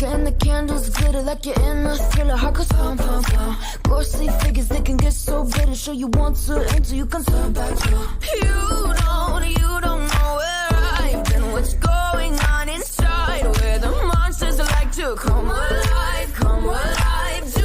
and the candles glitter like you're in a thriller. Heart goes pound, pound, pound. Ghostly figures, they can get so bitter. Sure you want to until you can turn back. You don't know where I've been. What's going on inside? Where the monsters like to come alive, come alive. Do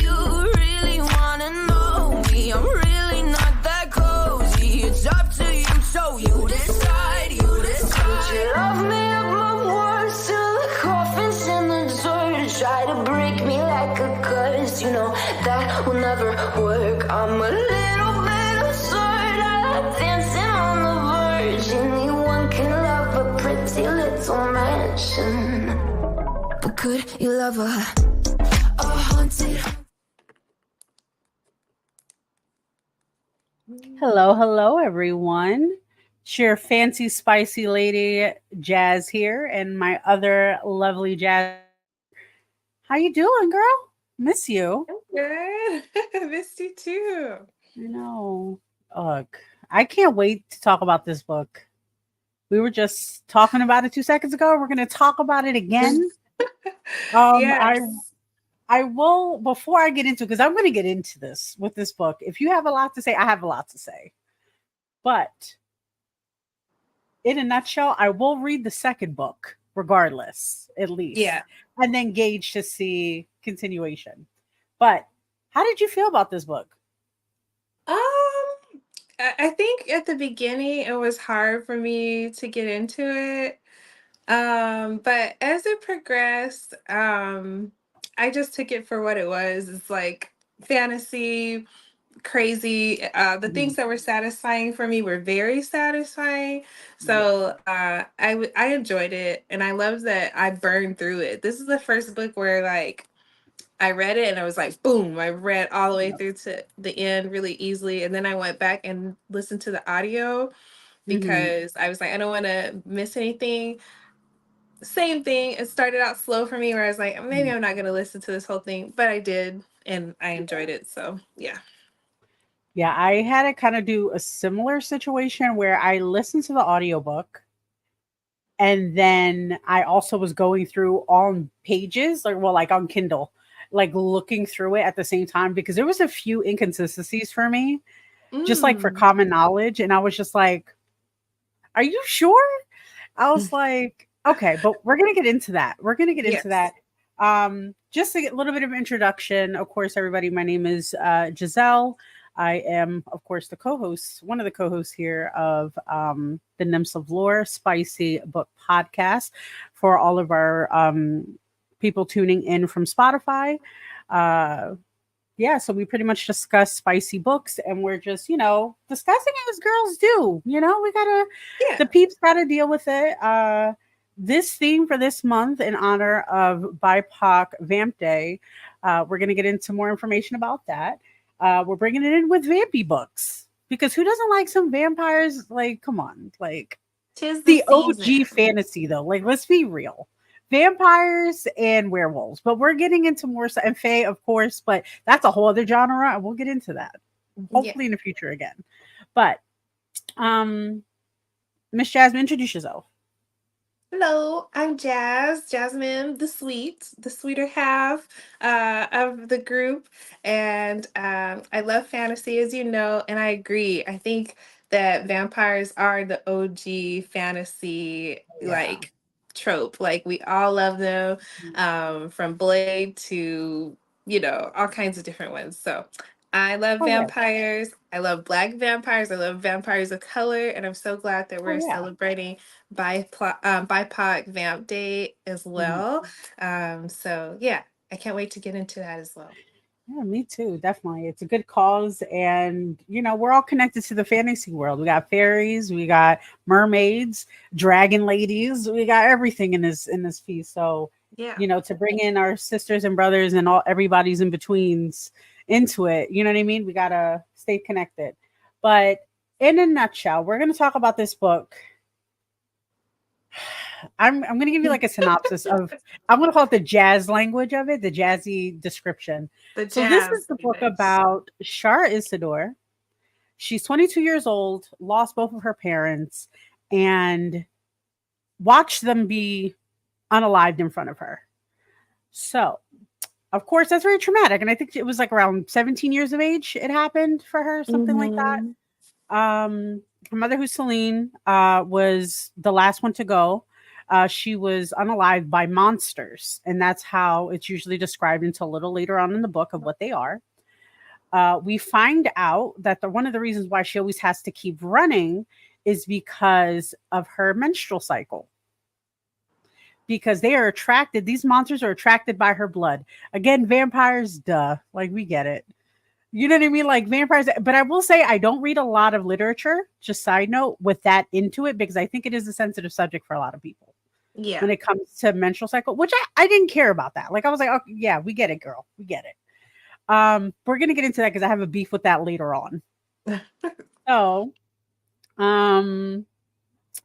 you really wanna know me? I'm really not that cozy. It's up to you, so you decide, you decide. Would you love me up my words till the coffin's in the dirt? Try to break me like a curse, you know that will never work. I'm a little bit absurd. I like dancing on the verge. Anyone can love a pretty little mansion, but could you love a haunted? Hello, everyone. It's your fancy, spicy lady, Jazz here, and my other lovely Jazz. How you doing, girl? Miss you. I'm good. I missed you too. I know. Ugh. I can't wait to talk about this book. We were just talking about it 2 seconds ago. We're going to talk about it again. Yes. I will, before I get into it, because I'm going to get into this with this book. If you have a lot to say, I have a lot to say. But in a nutshell, I will read the second book, regardless, at least. Yeah. And then gauge to see continuation. But how did you feel about this book? I think at the beginning it was hard for me to get into it. But as it progressed, I just took it for what it was. It's like fantasy, crazy. The things that were satisfying for me were very satisfying. So I enjoyed it, and I love that I burned through it. This is the first book where like I read it and I was like, boom, I read all the way through to the end really easily. And then I went back and listened to the audio because I was like, I don't want to miss anything. Same thing. It started out slow for me where I was like, maybe I'm not going to listen to this whole thing, but I did and I enjoyed it. So yeah. Yeah, I had to kind of do a similar situation where I listened to the audiobook and then I also was going through on pages, like on Kindle, like looking through it at the same time because there was a few inconsistencies for me, just like for common knowledge. And I was just like, are you sure? I was like, okay, but we're going to get into that. We're going to get into that. Just a little bit of introduction. Of course, everybody, my name is Giselle. I am, of course, the co-host, one of the co-hosts here of the Nymphs of Lore Spicy Book Podcast for all of our people tuning in from Spotify. So we pretty much discuss spicy books and we're just, discussing it as girls do. We gotta, the peeps gotta deal with it. This theme for this month in honor of BIPOC Vamp Day, we're going to get into more information about that. We're bringing it in with vampy books because who doesn't like some vampires? Like, come on, like Tis the OG fantasy though. Like, let's be real. Vampires and werewolves, but we're getting into more and fae, of course, but that's a whole other genre, and we'll get into that hopefully in the future again. But Miss Jasmine, introduce yourself. Hello, I'm Jasmine, the sweeter half of the group, and I love fantasy, as you know, and I agree. I think that vampires are the OG fantasy like trope. Like we all love them, from Blade to all kinds of different ones. So I love vampires. I love Black vampires. I love vampires of color, and I'm so glad that we're celebrating BIPOC Vamp Day as well. So yeah, I can't wait to get into that as well. Yeah, me too. Definitely. It's a good cause. And, we're all connected to the fantasy world. We got fairies, we got mermaids, dragon ladies, we got everything in this piece. So, to bring in our sisters and brothers and everybody's in betweens into it, you know what I mean? We got to stay connected. But in a nutshell, we're going to talk about this book. I'm going to give you like a synopsis of, I'm going to call it the jazz language of it, the jazzy description. So this is the book about Shar Isidore. She's 22 years old, lost both of her parents, and watched them be unalived in front of her. So, of course, that's very traumatic. And I think it was like around 17 years of age it happened for her, something like that. Mm-hmm. Her mother, who's Celine, was the last one to go. She was unalived by monsters, and that's how it's usually described until a little later on in the book of what they are. We find out that one of the reasons why she always has to keep running is because of her menstrual cycle. Because they are attracted, these monsters are attracted by her blood. Again, vampires, duh, like we get it. You know what I mean? Like vampires. But I will say I don't read a lot of literature, just side note, with that into it, because I think it is a sensitive subject for a lot of people Yeah. when it comes to menstrual cycle, which I didn't care about that. Like I was like, oh, yeah, we get it, girl. We get it. We're going to get into that because I have a beef with that later on. So,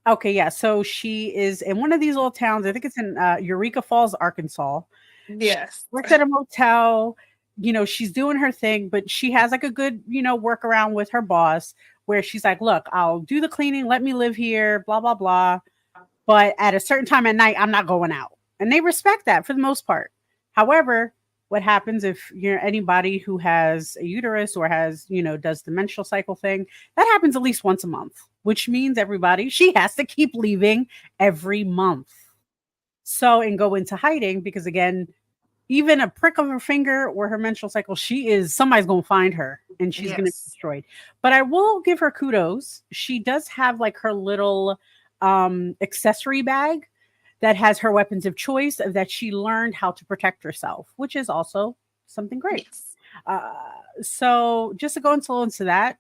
okay, yeah. So she is in one of these little towns. I think it's in Eureka Falls, Arkansas. Yes. Works at a motel. You know, she's doing her thing, but she has like a good, workaround with her boss where she's like, look, I'll do the cleaning. Let me live here, blah, blah, blah. But at a certain time at night, I'm not going out. And they respect that for the most part. However, what happens if you're anybody who has a uterus or has, does the menstrual cycle thing, that happens at least once a month, which means she has to keep leaving every month. So, and go into hiding because again, even a prick of her finger or her menstrual cycle, somebody's going to find her and she's going to be destroyed. But I will give her kudos. She does have like her little accessory bag that has her weapons of choice that she learned how to protect herself, which is also something great. Yes. So just to go into that,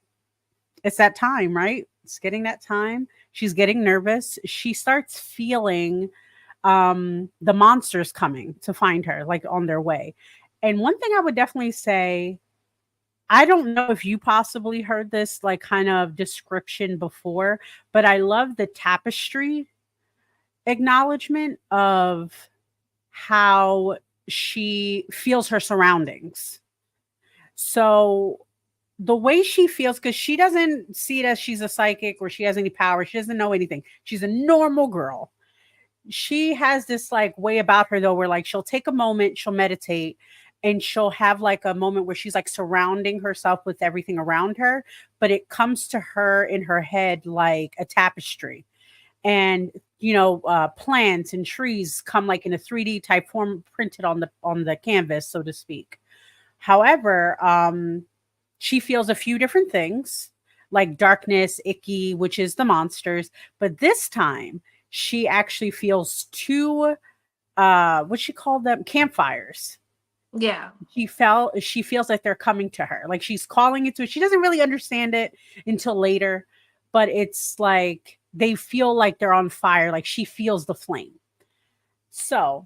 it's that time, right? It's getting that time. She's getting nervous. She starts feeling the monsters coming to find her, like on their way. And one thing I would definitely say, I don't know if you possibly heard this like kind of description before, but I love the tapestry acknowledgement of how she feels her surroundings. So the way she feels, because she doesn't see it as she's a psychic or she has any power. She doesn't know anything. She's a normal girl. She has this like way about her though, where like she'll take a moment, she'll meditate, and she'll have like a moment where she's like surrounding herself with everything around her, but it comes to her in her head like a tapestry. And plants and trees come like in a 3D type form printed on the canvas, so to speak. However, she feels a few different things like darkness, icky, which is the monsters. But this time she actually feels two, what she called them, campfires. Yeah. She feels like they're coming to her. Like she's calling it to her. She doesn't really understand it until later, but it's like they feel like they're on fire. Like she feels the flame. So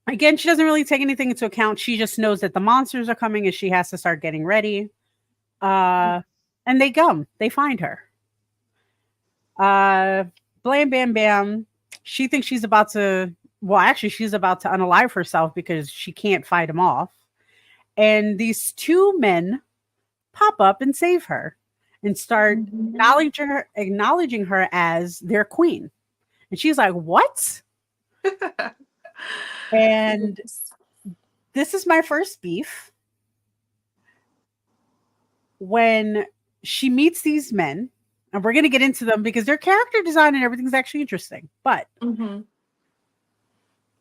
again, she doesn't really take anything into account. She just knows that the monsters are coming and she has to start getting ready. And they find her. Blam, bam, bam. She thinks she's about to unalive herself because she can't fight them off. And these two men pop up and save her and start acknowledging her as their queen. And she's like, what? And this is my first beef. When she meets these men, and we're going to get into them because their character design and everything's actually interesting. But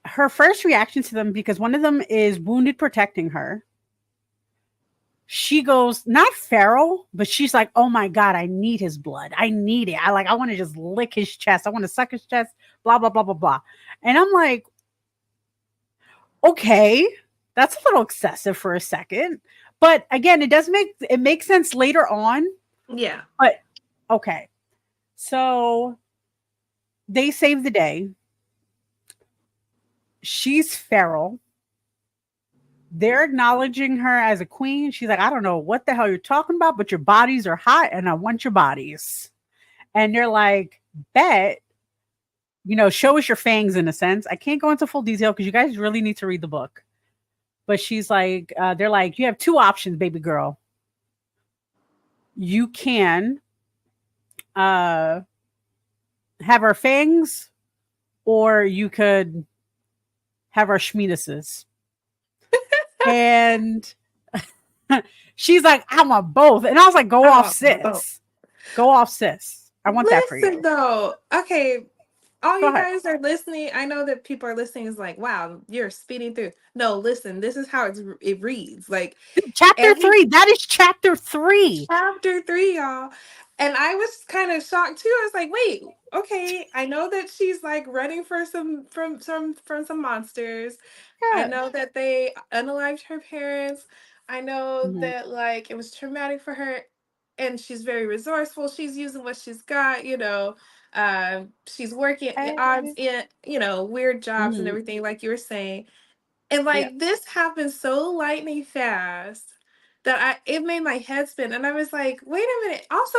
her first reaction to them, because one of them is wounded protecting her, she goes, not feral, but she's like, oh my God, I need his blood. I need it. I want to just lick his chest. I want to suck his chest, blah, blah, blah, blah, blah. And I'm like, okay, that's a little excessive for a second. But again, it makes sense later on. Yeah. But okay. So they save the day. She's feral. They're acknowledging her as a queen. She's like, I don't know what the hell you're talking about, but your bodies are hot and I want your bodies. And they're like, bet, show us your fangs in a sense. I can't go into full detail because you guys really need to read the book. But she's like, they're like, you have two options, baby girl. You can have our fangs, or you could have our schmeenuses. And she's like, I want both. And I was like, go off, Oh, both. sis. Go off, sis. I want that for Listen you. though. Okay, all Go you ahead. guys are listening. I know that people are listening is like, wow, you're speeding through. No, listen, this is how it reads. Like Chapter every 3. That is chapter 3. chapter 3, y'all. And I was kind of shocked too. I was like, wait, okay, I know that she's like running for some monsters. I Yeah. know that they unalived her parents. I know Mhm. that like it was traumatic for her, and she's very resourceful. She's using what she's got, you know. She's working at odds Hey. in, you know, weird jobs and Mhm. everything, like you were saying. And Yeah. like this happened so lightning fast that it made my head spin. And I was like, wait a minute. Also,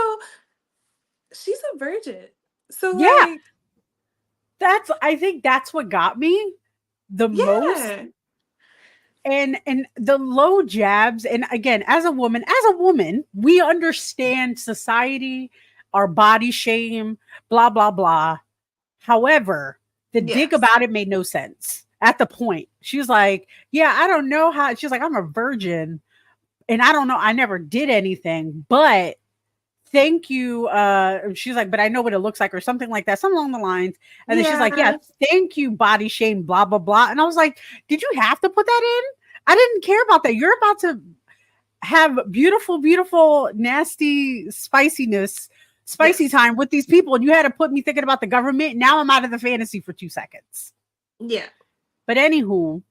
she's a virgin. So Yeah. like, I think that's what got me the most. yeah. And the low jabs, and again, as a woman, we understand society, our body shame, blah blah blah. However, the dig Yes. about it made no sense at the point. She was like, yeah, I don't know how. She's like, I'm a virgin and I don't know, I never did anything, but thank you. She's like, but I know what it looks like, or something like that, something along the lines. And then she's like, yeah, Yeah. thank you, body shame, blah, blah, blah. And I was like, did you have to put that in? I didn't care about that. You're about to have beautiful, beautiful, nasty spiciness, spicy Yes. time with these people. And you had to put me thinking about the government. Now I'm out of the fantasy for 2 seconds. Yeah. But anywho,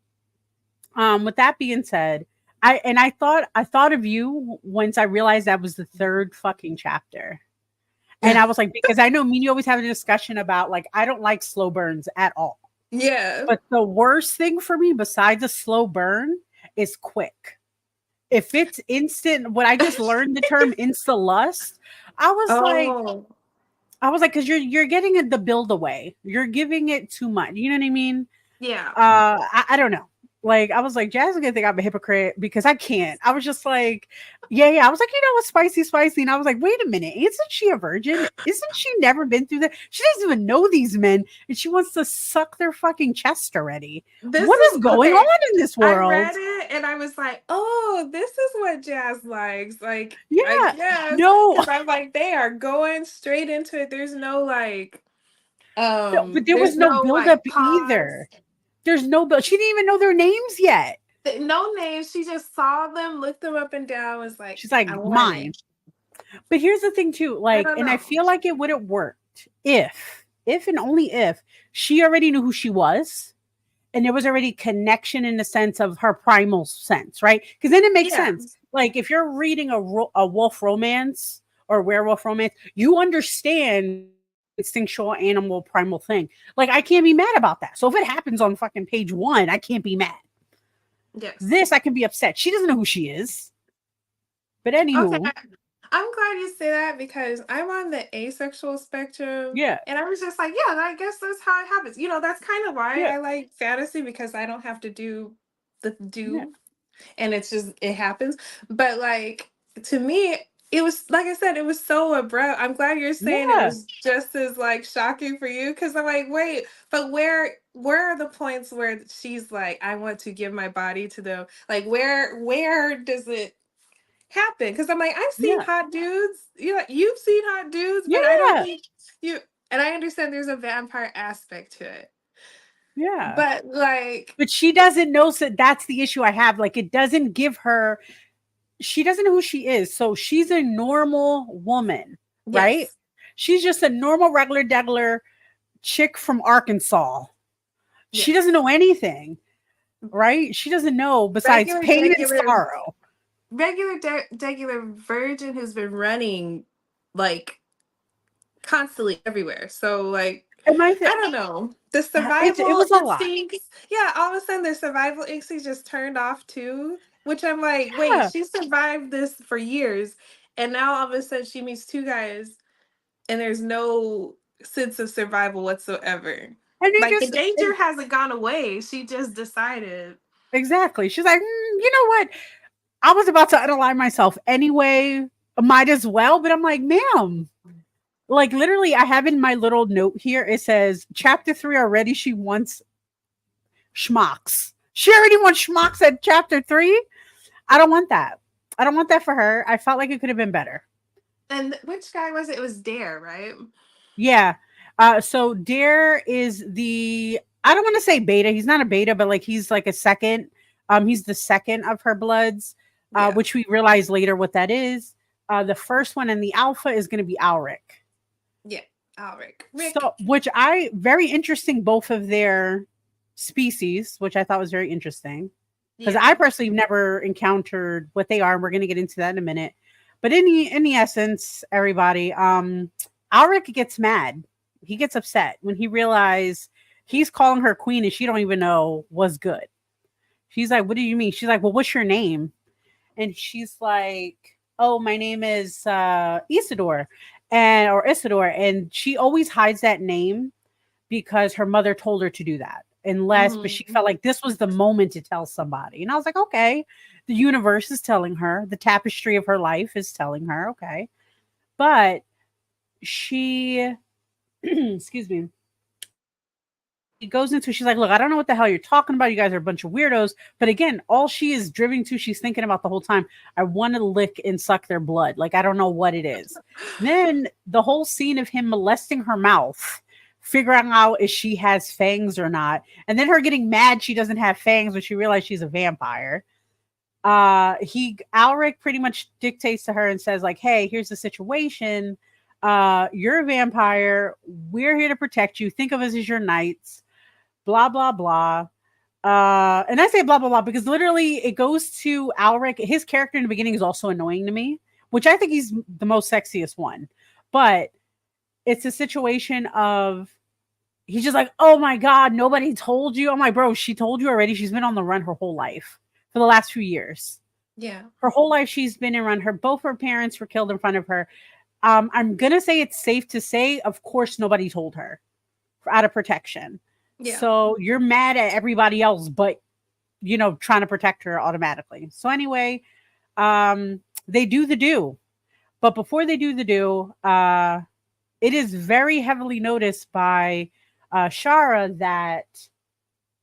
with that being said, I thought of you once I realized that was the third fucking chapter. And I was like, because I know me and you always have a discussion about like, I don't like slow burns at all. Yeah. But the worst thing for me besides a slow burn is quick. If it's instant, when I just learned the term insta lust, I was like, Oh, because you're getting it the build away. You're giving it too much. You know what I mean? yeah. I don't know. Like I was like, Jazz is gonna think I'm a hypocrite because I can't. I was just like, yeah. I was like, you know what, spicy. And I was like, wait a minute, isn't she a virgin? Isn't she never been through that? She doesn't even know these men, and she wants to suck their fucking chest already. This What is is going okay. on in this I world? read it and I was like, oh, this is what Jazz likes. Like, I Yeah, guess no, because I'm like, they are going straight into it. There's no like, no, but there was there's no no like buildup pause. either. There's no build. She didn't even know their names yet. No names. She just saw them, looked them up and down, was like, She's I like, want it. mine. But here's the thing too, I like, don't and I know. feel like it would have worked if and only if she already knew who she was, and there was already connection in the sense of her primal sense, right? Because then it makes Yeah. sense. Like if you're reading a wolf romance or werewolf romance, you understand instinctual animal primal thing. Like I can't be mad about that. So if it happens on fucking page 1, I can't be mad. Yes. This I can be upset. She doesn't know who she is. But Okay. anywho, I'm glad you say that because I'm on the asexual spectrum. yeah, And I was just like, yeah, I guess that's how it happens. You know, that's kind of why yeah, I like fantasy because I don't have to yeah, do and it's just it happens. But like to me, it was like I said, it was so abrupt. I'm glad you're saying it yeah, was just as like shocking for you because I'm like, wait, but where are the points where she's like, I want to give my body to them? Like where does it happen? Because I'm like, I've seen yeah, hot dudes. You know, you've seen hot dudes, but I don't yeah, think you. And I understand there's a vampire aspect to it, yeah. but like, But she doesn't know. So that's the issue I have. Like it doesn't give her. She doesn't know who she is. So she's a normal woman, right? yes, She's just a normal, regular, degular chick from Arkansas. She yes, doesn't know anything, right? She doesn't know besides regular, pain and regular, sorrow. regular virgin who's been running like constantly everywhere. So like, And I don't know. The it survival was a lot. instincts, yeah, all of a sudden the survival instincts just turned off too. Which I'm like, wait, Yeah. she survived this for years, and now all of a sudden she meets two guys, and there's no sense of survival whatsoever. And they Like the just danger hasn't gone away. She just decided. exactly. She's like, you know what? I was about to unalive myself anyway. Might as well. But I'm like, ma'am, like literally, I have in my little note here, it says chapter 3 already. She wants schmucks. She already wants schmucks at chapter 3. I don't want that. I don't want that for her. I felt like it could have been better. And which guy was it? It was Dare, right? Yeah. So Dare is the, I don't want to say beta. He's not a beta, but like he's like a second. He's the second of her bloods, Yeah. which we realize later what that is. The first one and the alpha is going to be 𝓵𝓵𝓿𝓮. Yeah. Rick. So, which I very interesting, both of their species, which I thought was very interesting because Yeah. I personally have never encountered what they are. And we're going to get into that in a minute. But in the essence, everybody, 𝓵𝓵𝓿𝓮 gets mad. He gets upset when he realizes he's calling her queen and she don't even know what's good. She's like, "What do you mean?" She's like, "Well, what's your name?" And she's like, "Oh, my name is 𝓗𝓪𝓿𝓮." Or Isidore, and she always hides that name because her mother told her to do that. But she felt like this was the moment to tell somebody. And I was like, okay, the universe is telling her, the tapestry of her life is telling her, okay. But she, excuse me, he goes into, she's like, look, I don't know what the hell you're talking about. You guys are a bunch of weirdos. But again, all she is driven to, she's thinking about the whole time, I want to lick and suck their blood. Like, I don't know what it is. Then the whole scene of him molesting her mouth, figuring out if she has fangs or not. And then her getting mad she doesn't have fangs when she realized she's a vampire. 𝓵𝓵𝓿𝓮 pretty much dictates to her and says, like, hey, here's the situation. You're a vampire. We're here to protect you. Think of us as your knights. Blah blah blah. And I say blah blah blah because literally it goes to 𝓵𝓿𝓮. His character in the beginning is also annoying to me, which I think he's the most sexiest one. But it's a situation of he's just like, oh my god, nobody told you. I'm like, bro, she told you already. She's been on the run her whole life for the last few years. Yeah. Her whole life she's been in run. Both her parents were killed in front of her. I'm gonna say it's safe to say, of course, nobody told her out of protection. Yeah. So you're mad at everybody else, but trying to protect her automatically. So anyway, they do the do. But before they do the do, it is very heavily noticed by Shara that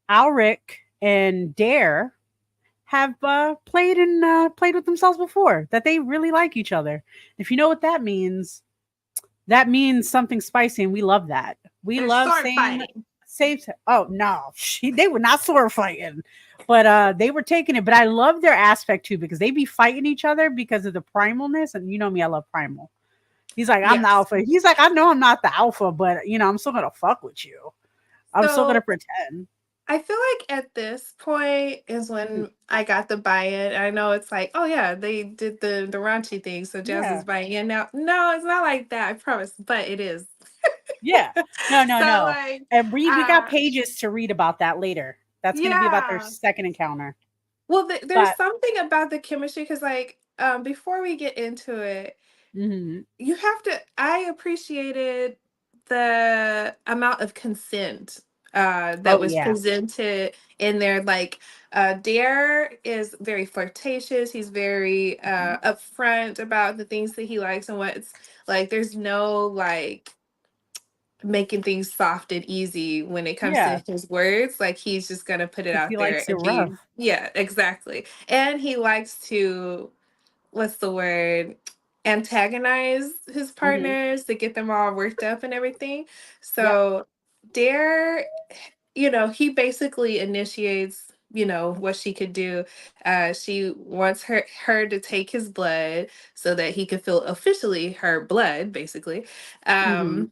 𝓵𝓿𝓮 and Dare have played with themselves before, that they really like each other. If you know what that means something spicy, and we love that. We They're love sword saying fighting. safe. Oh no, they were not sword fighting, but they were taking it. But I love their aspect too because they be fighting each other because of the primalness, and you know me, I love primal. He's like, I'm the Yes. alpha. He's like, I know I'm not the alpha, but I'm still gonna fuck with you. I'm still gonna So pretend. I feel like at this point is Mhm. when I got the buy-in. I know it's like, oh yeah, they did the raunchy thing, so Jazz Yeah, is buying in now. No, it's not like that, I promise, but it is. yeah. No, no, So no. like, And we got uh, pages to read about that later. That's gonna be about their yeah. second encounter. Well, there's But something about the chemistry because like, before we get into it, mhm. you have to. I appreciated the amount of consent that Oh was yeah. presented in there. Like, Dare is very flirtatious. He's very Mhm. upfront about the things that he likes and what's like. There's no like making things soft and easy when it comes to Yeah, his words. Like he's just gonna put it because out he there likes it and be, rough. yeah, exactly. And he likes to, what's the word, antagonize his Mhm. partners to get them all worked up and everything. Yep. So Dare, he basically initiates, what she could do. She wants her to take his blood so that he could feel officially her blood, basically. Mhm.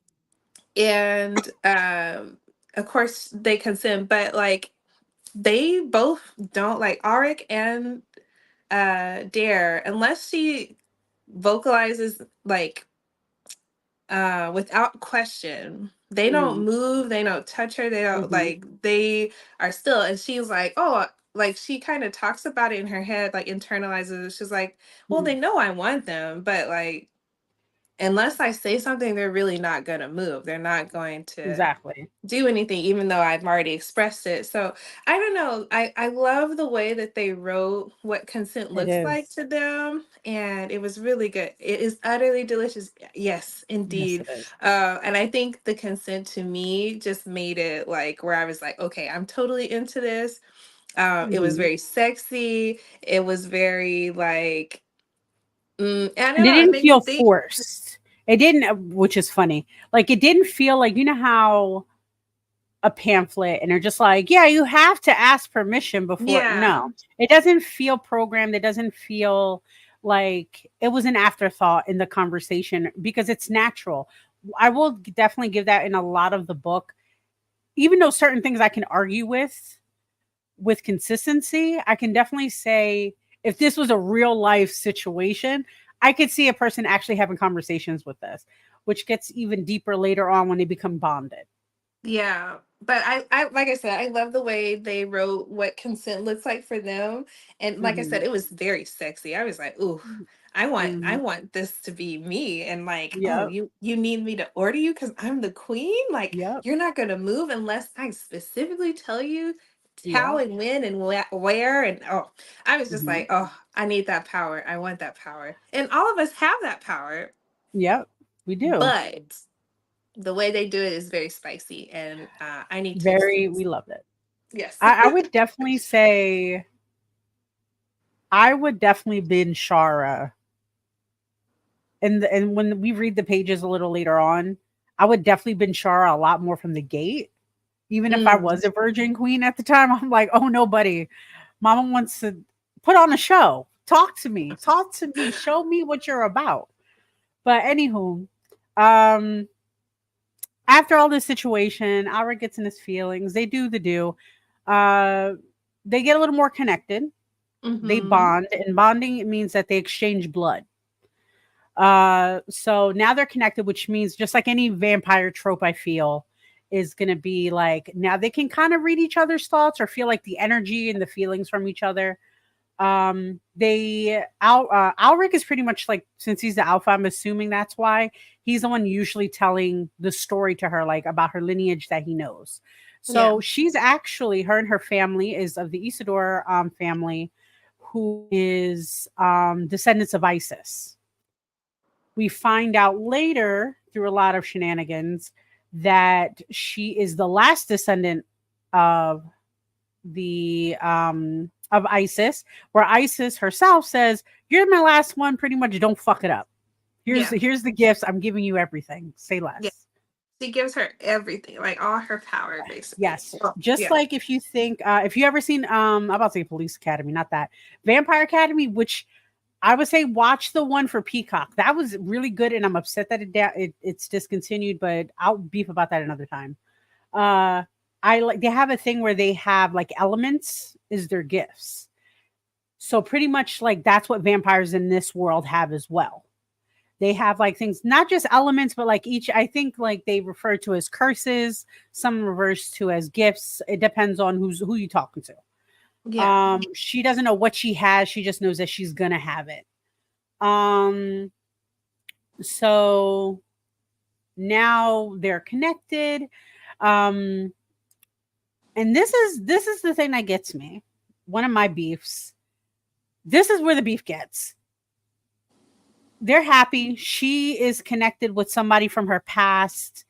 And of course they consent, but like they both don't, like Auric and Dare, unless she vocalizes like without question. They don't Mhm. move, they don't touch her, they don't, Mhm. like, they are still. And she's like, oh, like she kind of talks about it in her head, like internalizes it. She's like, well, they Mhm. know I want them, but like unless I say something, they're really not gonna move. They're not going to Exactly. do anything, even though I've already expressed it. So I don't know. I love the way that they wrote what consent It looks like is. to them, and it was really good. It is utterly delicious. Yes, Yes, indeed. it is. And I think the consent to me just made it like where I was like, okay, I'm totally into this. It was Mhm. very sexy. It was very like, I don't And it know. It didn't made me feel think. forced. It didn't, which is funny. Like it didn't feel like, you know how a pamphlet and they're just like, yeah, you have to ask permission before. Yeah, No, it doesn't feel programmed. It doesn't feel like it was an afterthought in the conversation because it's natural. I will definitely give that in a lot of the book, even though certain things I can argue with consistency. I can definitely say if this was a real life situation, I could see a person actually having conversations with this, which gets even deeper later on when they become bonded. yeah. But I like I said, I love the way they wrote what consent looks like for them. And like I said, Hmm. it was very sexy. I was like, ooh, I Hmm. want this to be me. And like, oh, Yep. you need me to order you because I'm the queen? Like, Yep. you're not gonna move unless I specifically tell you how Yep. and when and where. And oh, I was just Hmm. like, oh, I need that power. I want that power. And all of us have that power, Yep. We do. but the way they do it is very spicy, and I need to Very, experience we it. loved it. Yes. I would definitely say I would definitely bin Shara. And when we read the pages a little later on, I would definitely bin Shara a lot more from the gate. Even if I Mm. was a virgin queen at the time, I'm like, oh no, buddy. Mama wants to put on a show. Talk to me. Talk to me. Show me what you're about. But anywho, um, after all this situation, Alric gets in his feelings. They do the do. Uh, they get a little more connected. They Mhm. bond, and bonding it means that they exchange blood. So now they're connected, which means just like any vampire trope, I feel is going to be like now they can kind of read each other's thoughts or feel like the energy and the feelings from each other. Alric is pretty much like, since he's the alpha, I'm assuming that's why he's the one usually telling the story to her, like about her lineage that he knows. Yeah. So she's actually, her and her family is of the Isidore family, who is descendants of Isis. We find out later through a lot of shenanigans that she is the last descendant of the of Isis, where Isis herself says, "You're my last one. Pretty much, don't fuck it up. Yeah. Here's the gifts. I'm giving you everything. Say Yeah. less." She gives her everything, like all her power, basically. Yes. Oh, Just yeah. like if you think, if you ever seen, I'm about to say Police Academy, not that, Vampire Academy, which I would say watch the one for Peacock. That was really good, and I'm upset that it's discontinued, but I'll beef about that another time. Uh, I like, they have a thing where they have like elements is their gifts. So pretty much like that's what vampires in this world have as well. They have like things, not just elements, but like each, I think like they refer to as curses, some reverse to as gifts. It depends on who you talking to. Yeah. She doesn't know what she has, she just knows that she's gonna have it. Um, so now they're connected. Um, and this is the thing that gets me. One of my beefs. This is where the beef gets. They're happy. She is connected with somebody from her past,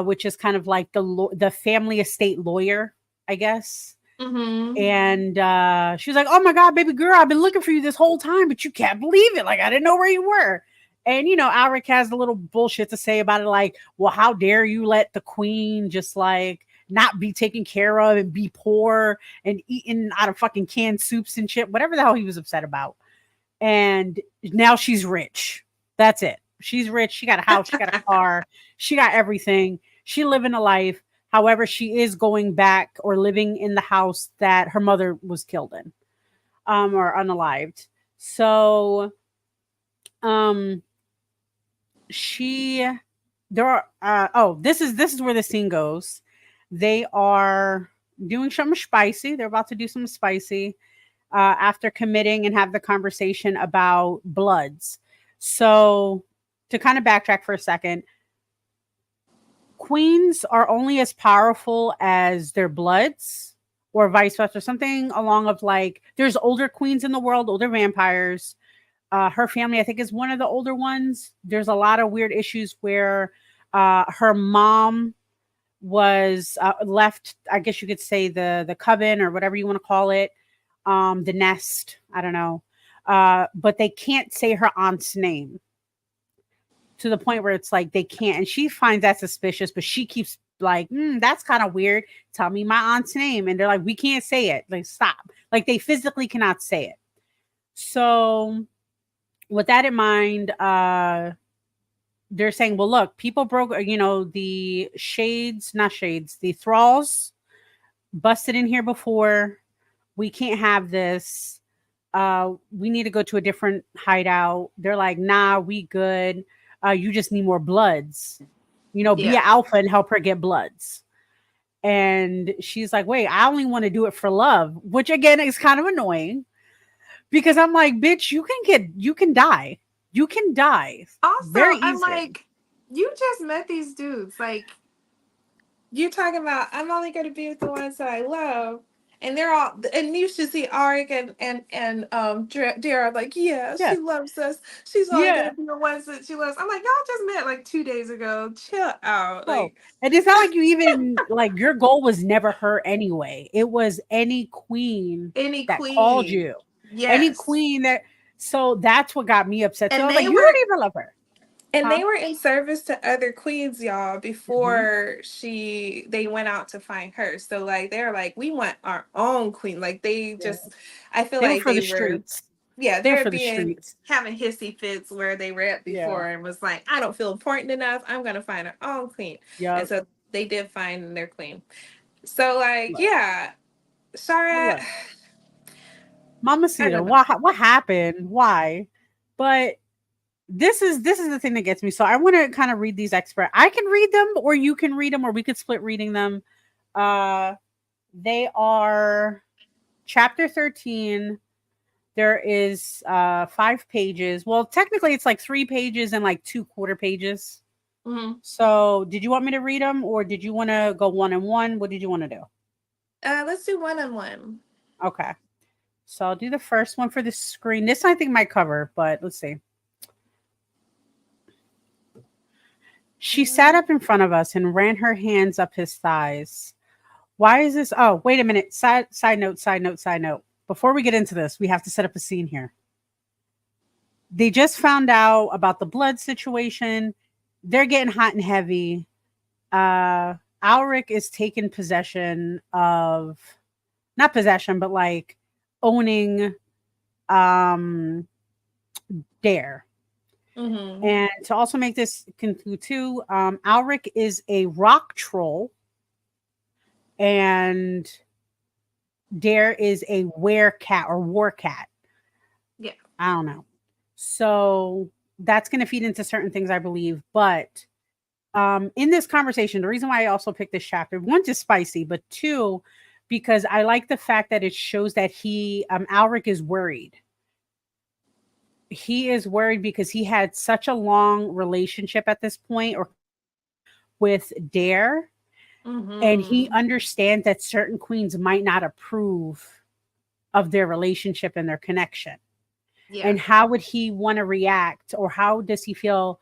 which is kind of like the family estate lawyer, I guess. Mhm. And she was like, "Oh my god, baby girl, I've been looking for you this whole time, but you can't believe it. Like I didn't know where you were." And Alric has a little bullshit to say about it, like, "Well, how dare you let the queen just like not be taken care of and be poor and eating out of fucking canned soups and shit," whatever the hell he was upset about. And now she's rich. That's it. She's rich. She got a house. She got a car. She got everything. She living a life. However, she is going back or living in the house that her mother was killed in, or unalived. So, um, she, there are, this is where the scene goes. They are doing something spicy. They're about to do something spicy after committing and have the conversation about bloods. So, to kind of backtrack for a second, queens are only as powerful as their bloods, or vice versa, something along of like there's older queens in the world, older vampires. Her family, I think, is one of the older ones. There's a lot of weird issues where her mom was left, I guess you could say the coven or whatever you want to call it, the nest, I don't know. But they can't say her aunt's name to the point where it's like they can't. And she finds that suspicious, but she keeps like, that's kind of weird. Tell me my aunt's name. And they're like, we can't say it. Like, stop. Like, they physically cannot say it. So with that in mind, they're saying, well, look, people broke, the the thralls busted in here before. We can't have this. We need to go to a different hideout. They're like, nah, we good. You just need more bloods. Be an alpha and help her get bloods. And she's like, wait, I only want to do it for love, which again is kind of annoying because I'm like, bitch, you can die. You can die. Also, very easily. I'm like, you just met these dudes. Like, you're talking about, I'm only going to be with the ones that I love. And they're all, and you should see Arik and Dara, like, yeah, she loves us. She's only going to be the ones that she loves. I'm like, y'all just met like 2 days ago. Chill out. Like, and it's not like you even, like, your goal was never her anyway. It was any queen that called you. Yes. Any queen that, so that's what got me upset. So I was like, you don't even love her. And they were in service to other queens, y'all, before they went out to find her. So like they're like, we want our own queen. Like they just, I feel like they were streets. Yeah, they're having hissy fits where they were at before and was like, I don't feel important enough. I'm gonna find our own queen. Yeah. And so they did find their queen. So like, Shara, Mamacita, what happened? Why? But this is the thing that gets me. So I want to kind of read these experts. I can read them, or you can read them, or we could split reading them. They are chapter 13. There is 5 pages. Well, technically it's like 3 pages and like 2 quarter pages. Mm-hmm. So did you want me to read them, or did you want to go 1-on-1? What did you want to do? Let's do 1-on-1. Okay. So I'll do the first one for the screen. This I think might cover, but let's see. She sat up in front of us and ran her hands up his thighs. Why is this? Oh, wait a minute. Side note. Before we get into this, we have to set up a scene here. They just found out about the blood situation. They're getting hot and heavy. Alric is taking possession of, not possession, but like owning Dare. Mm-hmm. And to also make this conclude too, Alric is a rock troll and Dare is a werecat or war cat. Yeah. I don't know. So that's going to feed into certain things, I believe. But in this conversation, the reason why I also picked this chapter, 1, just spicy, but 2, because I like the fact that it shows that Alric is worried. He is worried because he had such a long relationship at this point or with Dare. Mm-hmm. And he understands that certain queens might not approve of their relationship and their connection. Yeah. And how would he want to react, or how does he feel?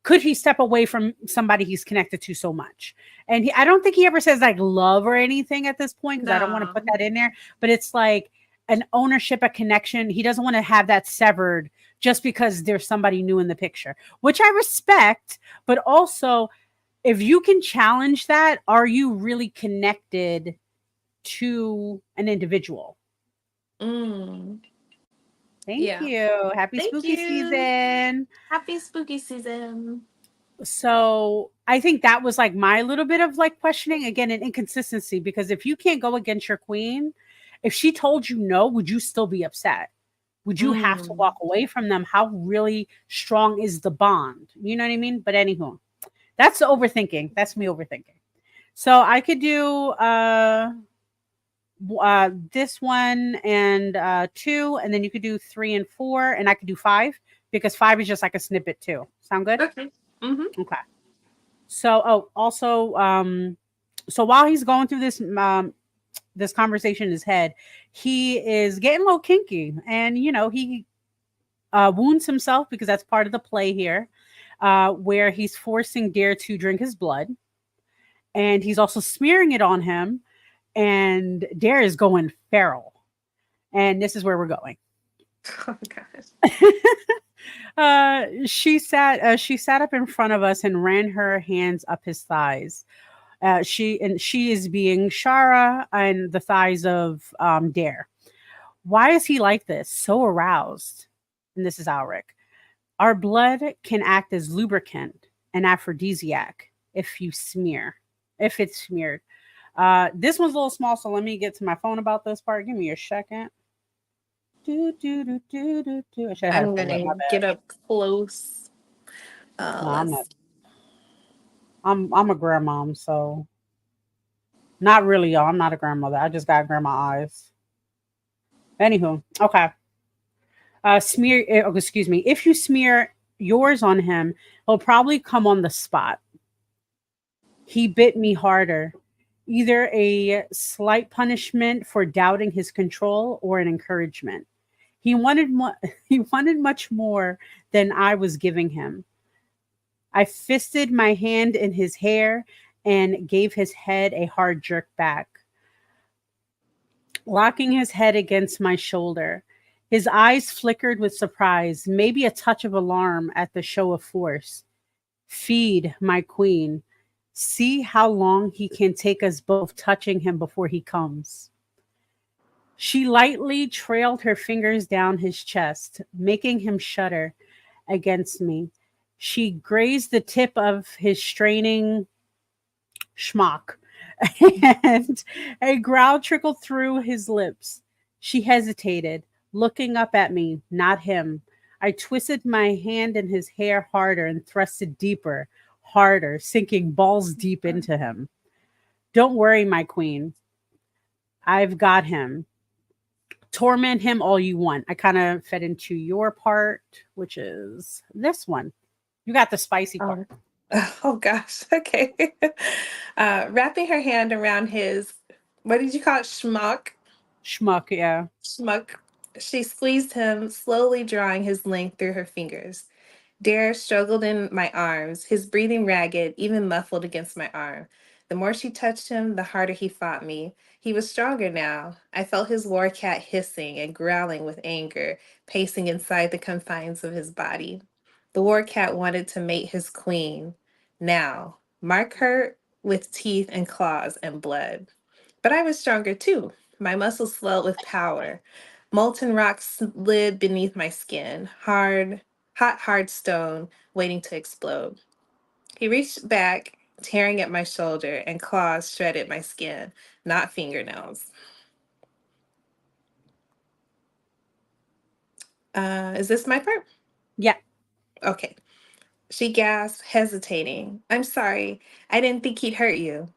Could he step away from somebody he's connected to so much? And I don't think he ever says like love or anything at this point, because I don't want to put that in there. But it's like an ownership, a connection. He doesn't want to have that severed just because there's somebody new in the picture, which I respect. But also, if you can challenge that, are you really connected to an individual? Thank you. Happy spooky season. Happy spooky season. So I think that was like my little bit of like questioning, again, an inconsistency, because if you can't go against your queen, if she told you no, would you still be upset? Would you have to walk away from them? How really strong is the bond? You know what I mean? But anywho, that's overthinking. That's me overthinking. So I could do this one and 2, and then you could do 3 and 4, and I could do 5, because 5 is just like a snippet too. Sound good? Okay. Mm-hmm. Okay. So, so while he's going through this this conversation in his head, he is getting a little kinky, and he wounds himself, because that's part of the play here, where he's forcing Dare to drink his blood. and he's also smearing it on him. And Dare is going feral. And this is where we're going. Oh gosh. She sat up in front of us and ran her hands up his thighs. She is being Shara and the thighs of Dare. Why is he like this? So aroused. And this is Alric. Our blood can act as lubricant and aphrodisiac if it's smeared. This one's a little small, so let me get to my phone about this part. Give me a second. I should have had it I'm pulled up. gonna My bad. get up close. No, I'm not. Let's. I'm a grandmom, so not really, y'all. I'm not a grandmother. I just got grandma eyes. Anywho, okay. Excuse me. If you smear yours on him, he'll probably come on the spot. He bit me harder. Either a slight punishment for doubting his control or an encouragement. He wanted he wanted much more than I was giving him. I fisted my hand in his hair and gave his head a hard jerk back, locking his head against my shoulder. His eyes flickered with surprise, maybe a touch of alarm at the show of force. Feed, my queen. See how long he can take us both touching him before he comes. She lightly trailed her fingers down his chest, making him shudder against me. She grazed the tip of his straining schmuck, and a growl trickled through his lips. She hesitated, looking up at me, not him. I twisted my hand in his hair harder and thrusted deeper, harder, sinking balls deep into him. Don't worry, my queen. I've got him. Torment him all you want. I kind of fed into your part, which is this one. You got the spicy part. Oh gosh. Okay. Wrapping her hand around his, what did you call it? Schmuck. Schmuck, yeah. Schmuck. She squeezed him, slowly drawing his length through her fingers. Dare struggled in my arms, his breathing ragged, even muffled against my arm. The more she touched him, the harder he fought me. He was stronger now. I felt his war cat hissing and growling with anger, pacing inside the confines of his body. The war cat wanted to mate his queen. Now, mark her with teeth and claws and blood. But I was stronger too. My muscles swelled with power. Molten rock slid beneath my skin, hard stone waiting to explode. He reached back, tearing at my shoulder, and claws shredded my skin, not fingernails. Is this my part? Yeah. Okay. She gasped, hesitating. I'm sorry. I didn't think he'd hurt you.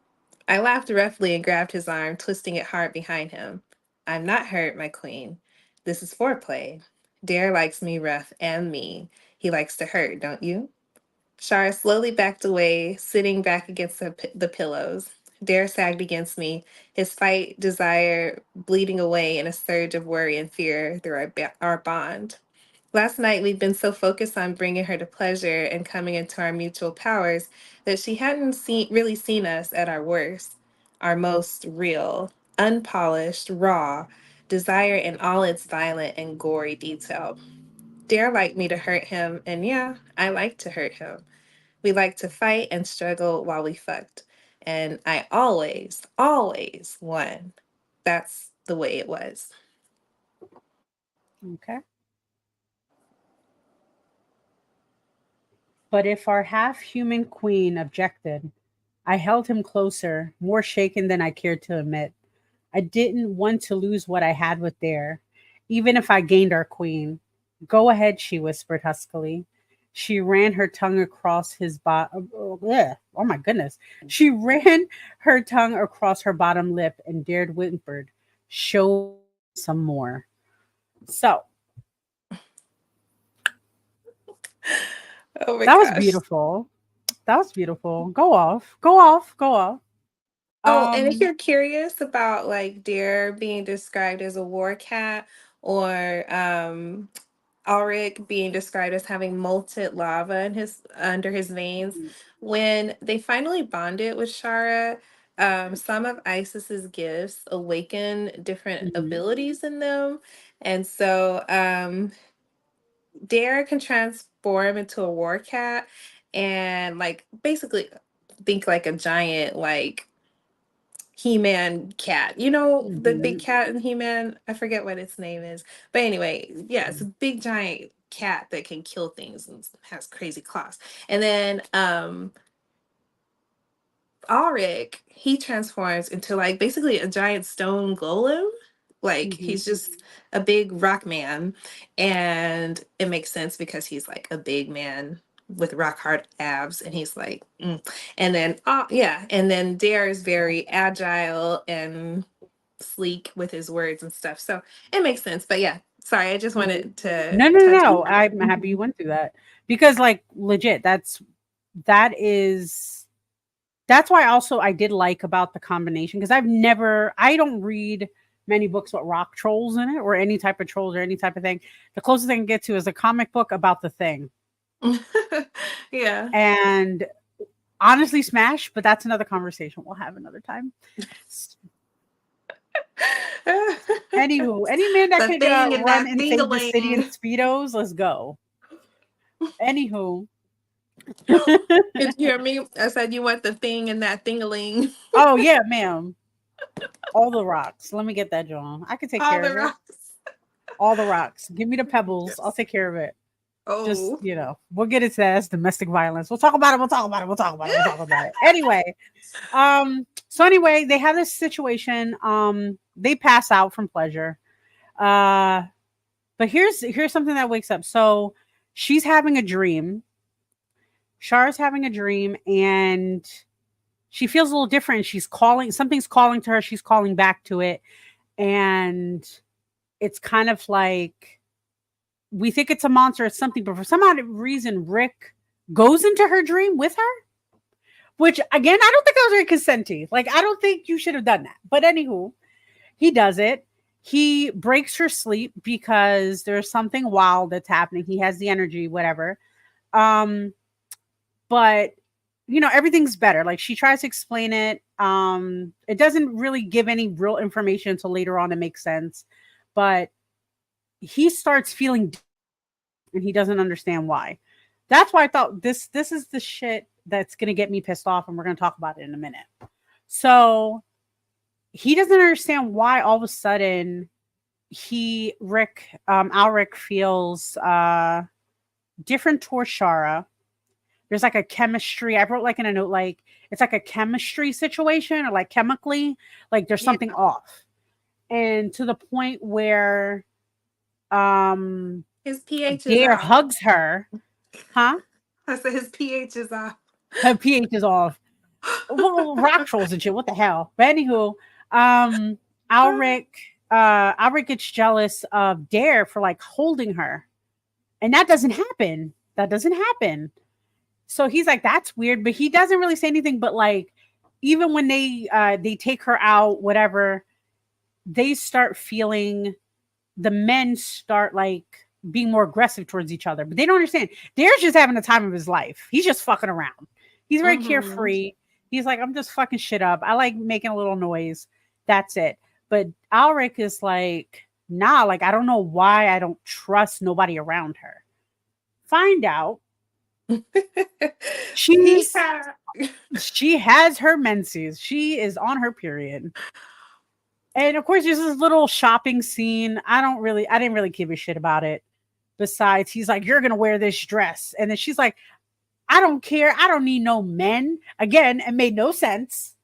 I laughed roughly and grabbed his arm, twisting it hard behind him. I'm not hurt, my queen. This is foreplay. Dare likes me rough and mean. He likes to hurt, don't you? Shara slowly backed away, sitting back against the pillows. Dare sagged against me, his fight desire bleeding away in a surge of worry and fear through our bond. Last night, we'd been so focused on bringing her to pleasure and coming into our mutual powers that she hadn't really seen us at our worst, our most real, unpolished, raw, desire in all its violent and gory detail. Dare liked me to hurt him, and yeah, I liked to hurt him. We liked to fight and struggle while we fucked. And I always, always won. That's the way it was. Okay. But if our half human queen objected, I held him closer, more shaken than I cared to admit. I didn't want to lose what I had with Dare, even if I gained our queen. Go ahead, she whispered huskily. She ran her tongue across his bottom. Oh my goodness. She ran her tongue across her bottom lip and Dared whimpered, show some more. So Oh my that was gosh. beautiful. That was beautiful. Go off. Go off. Go off. Oh, and if Um, you're curious about like Dare being described as a war cat or Ulrich being described as having molten lava in his under his veins. When they finally bonded with Shara, some of Isis's gifts awaken different Mhm. abilities in them. And so Dare can transform into a war cat and like basically think like a giant like He-Man cat. You know the big Mhm. cat in He-Man? I forget what its name is. But anyway, yeah, it's a big giant cat that can kill things and has crazy claws. And then Ulrich, he transforms into like basically a giant stone golem. Like Mhm. he's just a big rock man. And it makes sense because he's like a big man with rock hard abs. And he's like, mm. And then, yeah. And then Dare is very agile and sleek with his words and stuff. So it makes sense. But yeah, sorry, I just Mhm. wanted to No, no, no, touch on no. that. I'm happy you went through that because, like, legit, that is that's why also I did like about the combination because I don't read many books with rock trolls in it or any type of trolls or any type of thing. The closest I can get to is a comic book about the thing. Yeah. And honestly, smash, but that's another conversation we'll have another time. Anywho, any man that The could thing and run that and save the city in thing-a-ling. speedos, let's go. Anywho, Did you hear me? I said you want the thing and that thing-a-ling. oh yeah, ma'am, all the rocks. Let me get that, John. I can take All care the of it. rocks. All the rocks. Give me the pebbles. I'll Yes. take care of it. Just Oh. we'll get into that as domestic violence. We'll talk about it. We'll talk about it. We'll talk about it. We'll talk about it. Anyway, so anyway, they have this situation. They pass out from pleasure. Uh, but here's something that wakes up. So she's having a dream. Char's having a dream, and she feels a little different. She's calling. Something's calling to her. She's calling back to it, and it's kind of like we think it's a monster or something, but for some odd reason, Rick goes into her dream with her. Which again, I don't think that was very consenty. Like, I don't think you should have done that. But anywho, he does it. He breaks her sleep because there's something wild that's happening. He has the energy, whatever. Um, but everything's better. Like, she tries to explain it. It doesn't really give any real information until later on. It makes sense, but he starts feeling and he doesn't understand why. That's why I thought this is the shit that's gonna get me pissed off, and we're gonna talk about it in a minute. So he doesn't understand why all of a sudden Alric feels different towards Shara. There's like a chemistry. I wrote like in a note, like it's like a chemistry situation or like chemically, like there's Yeah. something off. And to the point where His pH is Dare off. hugs her. Huh? I said his pH is off. Her pH is off. Well, rock trolls and shit. What the hell? But anywho, um, Alric, Alric gets jealous of Dare for like holding her, and that doesn't happen. That doesn't happen. So he's like, "That's weird," but he doesn't really say anything. But like, even when they take her out, whatever, they start feeling the men start like being more aggressive towards each other, but they don't understand. Dare's just having the time of his life. He's just fucking around. He's very Mm-hmm. carefree. He's like, I'm just fucking shit up. I like making a little noise. That's it. But Alric is like, nah, like, I don't know why I don't trust nobody around her. Find out He she's had. she has her menses. She is on her period. And of course, there's this little shopping scene. I didn't really give a shit about it. Besides, he's like, you're going to wear this dress. And then she's like, I don't care. I don't need no men. Again, it made no sense.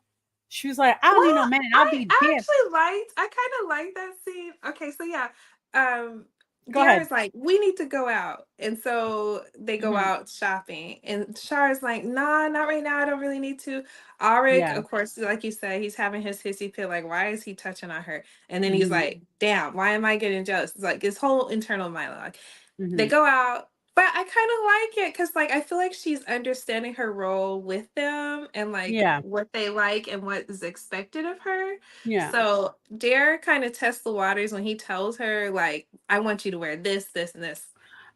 She was like, I don't need no Well, men and I'll I be I damned. actually liked. I kind of liked that scene. Okay, so yeah, um, Go ahead. Dara's like, we need to go out, and so they go Mhm. out shopping, and Char's like, nah, not right now. I don't really need to. Arik, Yeah. of course, like you said, he's having his hissy fit. Like, why is he touching on her? And then he's Mhm. like, damn, why am I getting jealous? It's like his whole internal monologue. They Mhm. go out. But I kind of like it because, like, I feel like she's understanding her role with them and like Yeah. what they like and what is expected of her. Yeah. So Dare kind of tests the waters when he tells her, like, I want you to wear this, this, and this.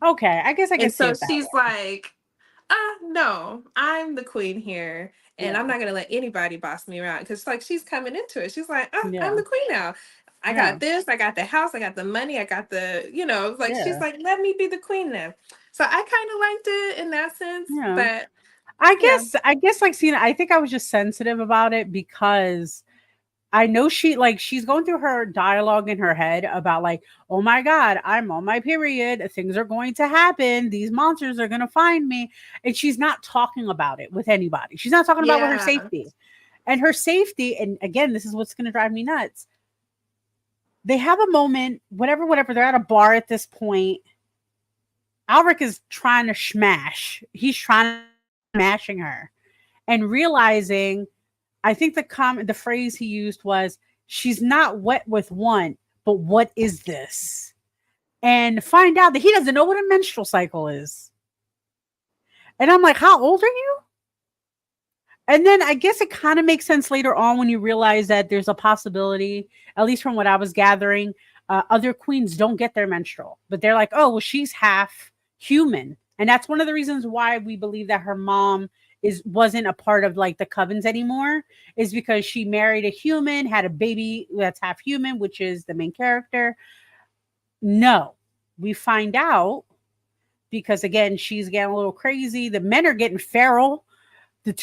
Okay, I guess I can And see so it that she's way. like, no, I'm the queen here. And I'm Yeah, not gonna let anybody boss me around. Cause like she's coming into it. She's like, I'm yeah, the queen now. I yeah, got this, I got the house, I got the money, I got the, like she's yeah, like, let me be the queen now. So I kind of liked it in that sense. yeah. But I yeah. guess I guess like Cena, I think I was just sensitive about it because I know she's going through her dialogue in her head about like, oh my God, I'm on my period. Things are going to happen. These monsters are going to find me. And she's not talking about it with anybody. She's not talking about with her Yeah. safety. And her safety, and again, this is what's going to drive me nuts. They have a moment, whatever. They're at a bar at this point. Alric is trying to smash. He's trying to smashing her and realizing I think the phrase he used was she's not wet with one, but what is this? And find out that he doesn't know what a menstrual cycle is. And I'm like, how old are you? And then I guess it kind of makes sense later on when you realize that there's a possibility, at least from what I was gathering, other queens don't get their menstrual, but they're like, oh, well, she's half human. And that's one of the reasons why we believe that her mom wasn't a part of like the covens anymore, is because she married a human, had a baby that's half human, which is the main character. No, we find out because again, she's getting a little crazy. The men are getting feral.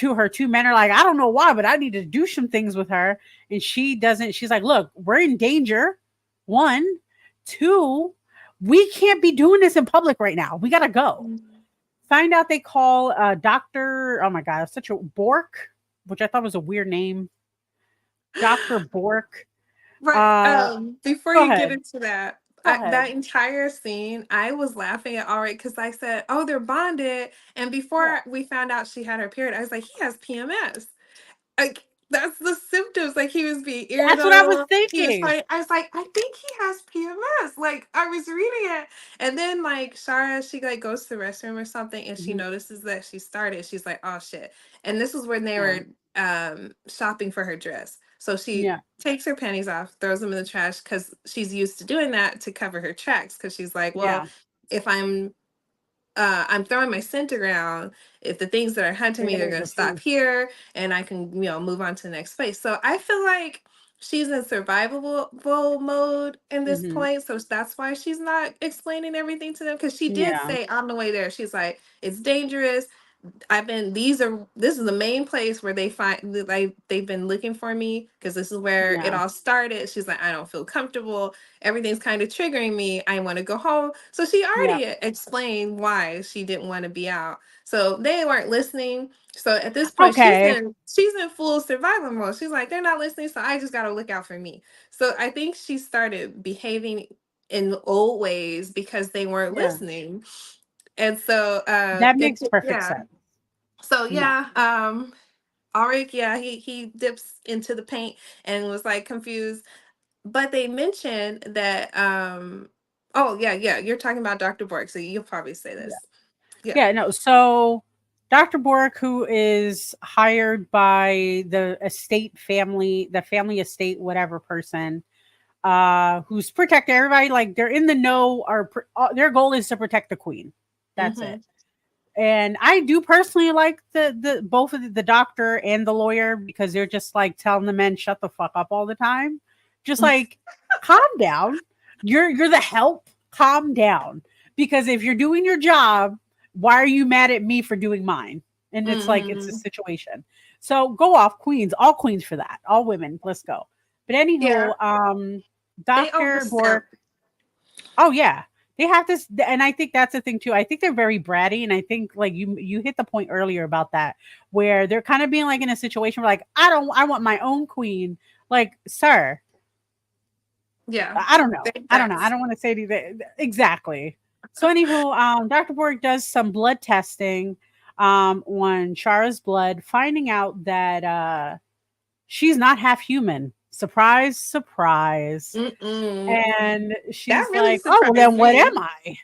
Her two men are like, I don't know why, but I need to do some things with her. And she doesn't, she's like, look, we're in danger. One, two, we can't be doing this in public right now. We gotta go. Find out they call Dr. Oh my God, such a Bork, which I thought was a weird name. Dr. Bork. Right. Before Go you get ahead. into that, Go ahead. that entire scene, I was laughing at all right because I said, "Oh, they're bonded." And Yeah. before we found out she had her period, I was like, "He has PMS." Like that's the symptoms. Like he was being That's what I was irritable. He was thinking. fighting. I was like, I think he has PMS. Like I was reading it, and then like Shara, she like goes to the restroom or something, and she Mhm. notices that she started. She's like, oh shit. And this was when they Yeah. were shopping for her dress. So she Yeah. takes her panties off, throws them in the trash because she's used to doing that to cover her tracks. Because she's like, well, Yeah. if I'm throwing my scent around. If the things that are hunting They're me, gonna they're get going to stop confused. here, and I can, move on to the next place. So I feel like she's in survival mode in this Hmm. point. So that's why she's not explaining everything to them. Because she did Yeah. say on the way there, she's like, it's dangerous. This is the main place where they've been looking for me because this is where it Yeah. all started. She's like, I don't feel comfortable. Everything's kind of triggering me. I want to go home. So she Yeah. already explained why she didn't want to be out. So they weren't listening. So at this point, Okay. she's in full survival mode. She's like, they're not listening, so I just gotta look out for me. So I think she started behaving in old ways because they weren't Yeah. listening. And so That makes perfect yeah. sense. So Yeah. yeah, Auric, yeah, he dips into the paint and was like confused. But they mentioned that oh yeah, you're talking about Dr. Borg, so you'll probably say Yeah. this. Yeah. Yeah. No. So Dr. Bork, who is hired by the estate family, the family estate, whatever person, who's protecting everybody, like they're in the know, their goal is to protect the queen. That's Mm-hmm. it. And I do personally like the both of the doctor and the lawyer because they're just like telling the men shut the fuck up all the time. Just like calm down. You're the help. Calm down. Because if you're doing your job, why are you mad at me for doing mine? And it's like it's a Mm-hmm. situation. So go off, queens, all queens for that. All women, let's go. But Yeah, anywho, they Dr. overstep. Bork. Oh yeah. They have this, and I think that's the thing too. I think they're very bratty, and I think like you hit the point earlier about that, where they're kind of being like in a situation where like I want my own queen. Like, sir, Yeah, I don't know. they I don't know. I press. don't want to say anything exactly. So anywho, Dr. Borg does some blood testing on Shara's blood, finding out that she's not half human. Surprise, surprise. Mm-mm. And That she's really like, oh, well, surprised then what me. am I?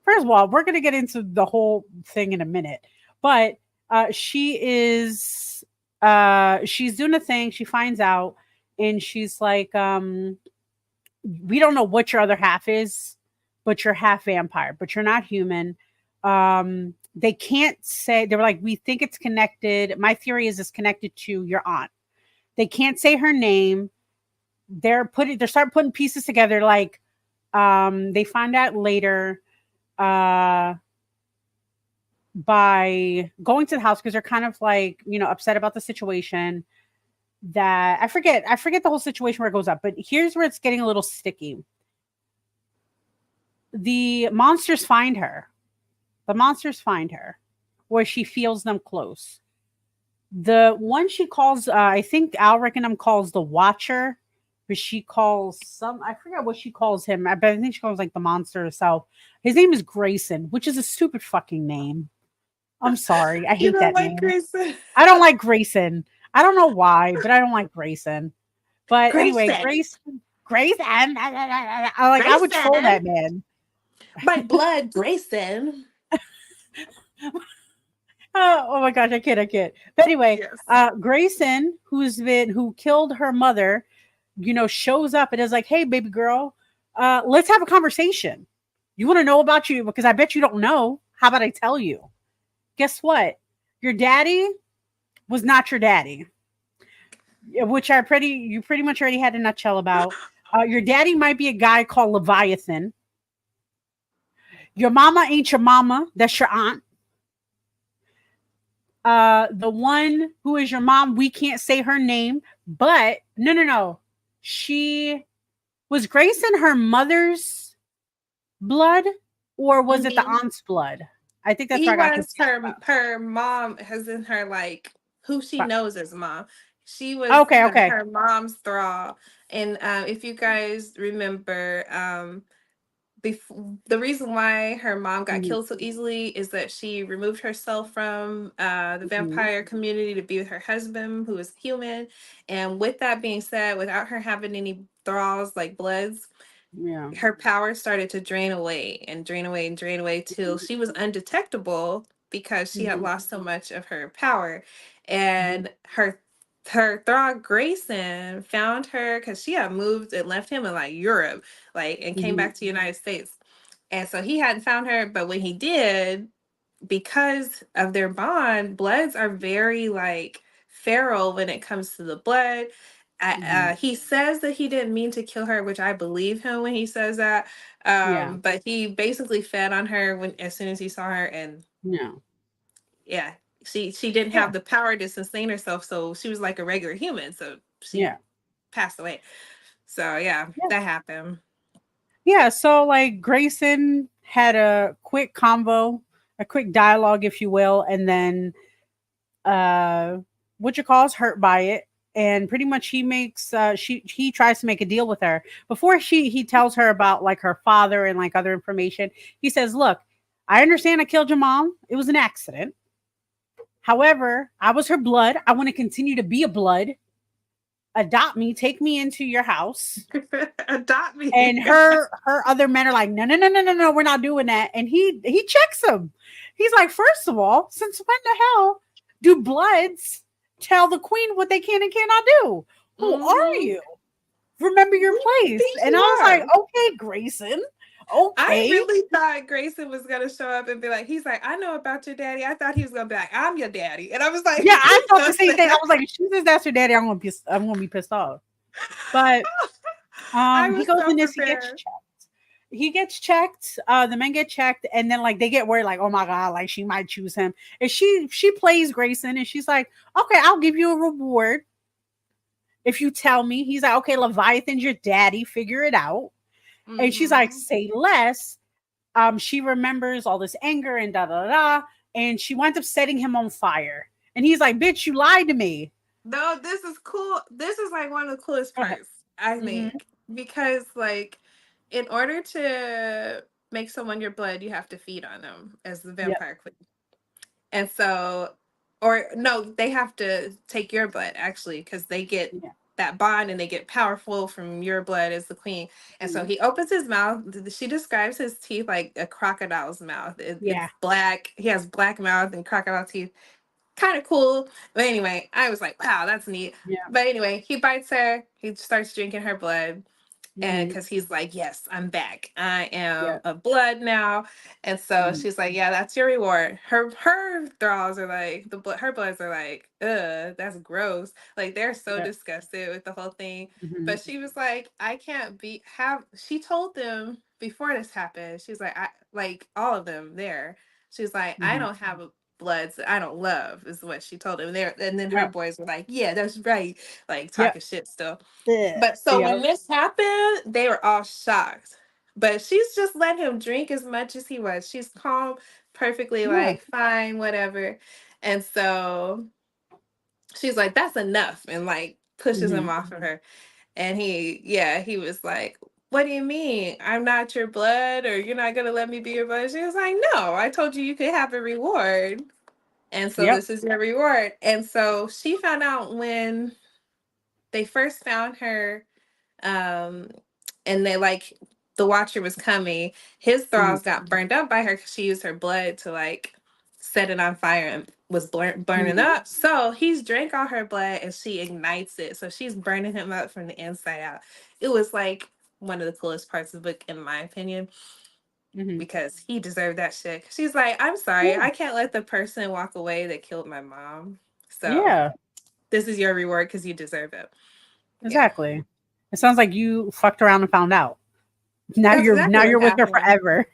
First of all, we're going to get into the whole thing in a minute, but she's doing a thing. She finds out and she's like, we don't know what your other half is. but you're half vampire, but you're not human. They can't say, they were like, we think it's connected. My theory is it's connected to your aunt. They can't say her name. They're starting putting pieces together. Like, they find out later, by going to the house, because they're kind of like, upset about the situation, that I forget the whole situation where it goes up, but here's where it's getting a little sticky. The monsters find her. Where she feels them close. The one she calls, I think 𝓗𝓪𝓿𝓮 calls the Watcher, but she calls I forget what she calls him, but I think she calls like the monster herself. His name is Grayson, which is a stupid fucking name. I'm sorry. I hate that name. Grayson? I don't like Grayson. I don't know why, but I don't like Grayson. But anyway, Grayson. I would troll that man. My blood, Grayson. Oh my gosh, I can't. But anyway, yes. Grayson, who killed her mother, shows up and is like, "Hey, baby girl, let's have a conversation. You want to know about you? Because I bet you don't know. How about I tell you? Guess what? Your daddy was not your daddy." Which you pretty much already had a nutshell about. Your daddy might be a guy called Leviathan. Your mama ain't your mama. That's your aunt. The one who is your mom, we can't say her name, but no. Was Grayson her mother's blood, or was it the aunt's blood? I think that's her mom, as in her, like, who she knows as mom. She was okay. her mom's thrall. And if you guys remember, the reason why her mom got killed so easily is that she removed herself from the vampire community to be with her husband, who is human. And with that being said, without her having any thralls like bloods, her power started to drain away till she was undetectable, because she had lost so much of her power. And her thrall Grayson found her, because she had moved and left him in like Europe, and came back to the United States. And so he hadn't found her, but when he did, because of their bond, bloods are very like feral when it comes to the blood. He says that he didn't mean to kill her, which I believe him when he says that. But he basically fed on her as soon as he saw her, and she didn't have the power to sustain herself, so she was like a regular human, so she passed away. So that happened. Yeah, so like Grayson had a quick convo, a quick dialogue, if you will, and then is hurt by it, and pretty much he makes he tries to make a deal with her before he tells her about like her father and like other information. He says, "Look, I understand I killed your mom. It was an accident. However, I was her blood. I want to continue to be a blood. Adopt me, take me into your house." Adopt me. And her other men are like, no, we're not doing that. And he checks them. He's like, first of all, since when the hell do bloods tell the queen what they can and cannot do? Who are you? Remember your place. And I was like, okay, Grayson. Okay. I really thought Grayson was gonna show up and be like, he's like, I know about your daddy. I thought he was gonna be like, I'm your daddy. And I was like, yeah, I thought the same thing. I was like, if she says that's her daddy, I'm gonna be pissed off. But he goes in this, he gets checked. The men get checked, and then like they get worried, like, oh my god, like she might choose him. And she plays Grayson, and she's like, okay, I'll give you a reward if you tell me. He's like, okay, Leviathan's your daddy, figure it out. And she's like, say less. She remembers all this anger and and she winds up setting him on fire. And he's like, bitch, you lied to me. No, this is cool. This is like one of the coolest parts, I think, because like in order to make someone your blood, you have to feed on them as the vampire queen. And so, or no, they have to take your blood actually, because they get that bond and they get powerful from your blood as the queen. And so he opens his mouth. She describes his teeth like a crocodile's mouth. It's black. He has black mouth and crocodile teeth. Kind of cool. But anyway, I was like, wow, that's neat. But anyway, he bites her. He starts drinking her blood. And Mhm. because he's like, yes, I'm back. I am Yeah. a blood now. And so Mhm. she's like, yeah, that's your reward. Her thralls are like her bloods are like, ugh, that's gross. Like they're so Yeah. disgusted with the whole thing. Mhm. But she was like, I can't be have she told them before this happened, she's like, I like all of them there. She's like, I Mhm. don't have a bloods that I don't love, is what she told them there. And then her Yep. boys were like, yeah, that's right. Like Yep. talking shit still. Yeah. But so Yep. when this happened, they were all shocked. But she's just let him drink as much as he was. She's calm, perfectly Yeah. like, fine, whatever. And so she's like, that's enough, and like pushes him Mhm. off of her. And he was like, what do you mean? I'm not your blood, or you're not gonna let me be your blood? She was like, no, I told you you could have a reward. And so Yep. this is your reward. And so she found out when they first found her, um and they like the watcher was coming, his Mhm. thralls got burned up by her because she used her blood to like set it on fire and was burning Mhm. up. So he's drank all her blood and she ignites it, so she's burning him up from the inside out. It was like one of the coolest parts of the book, in my opinion, Mhm. because he deserved that shit. She's like, I'm sorry, Yeah. I can't let the person walk away that killed my mom, so Yeah. this is your reward because you deserve it. Yeah, Exactly. It sounds like you fucked around and found out. Now that's exactly you're what with her happened. forever.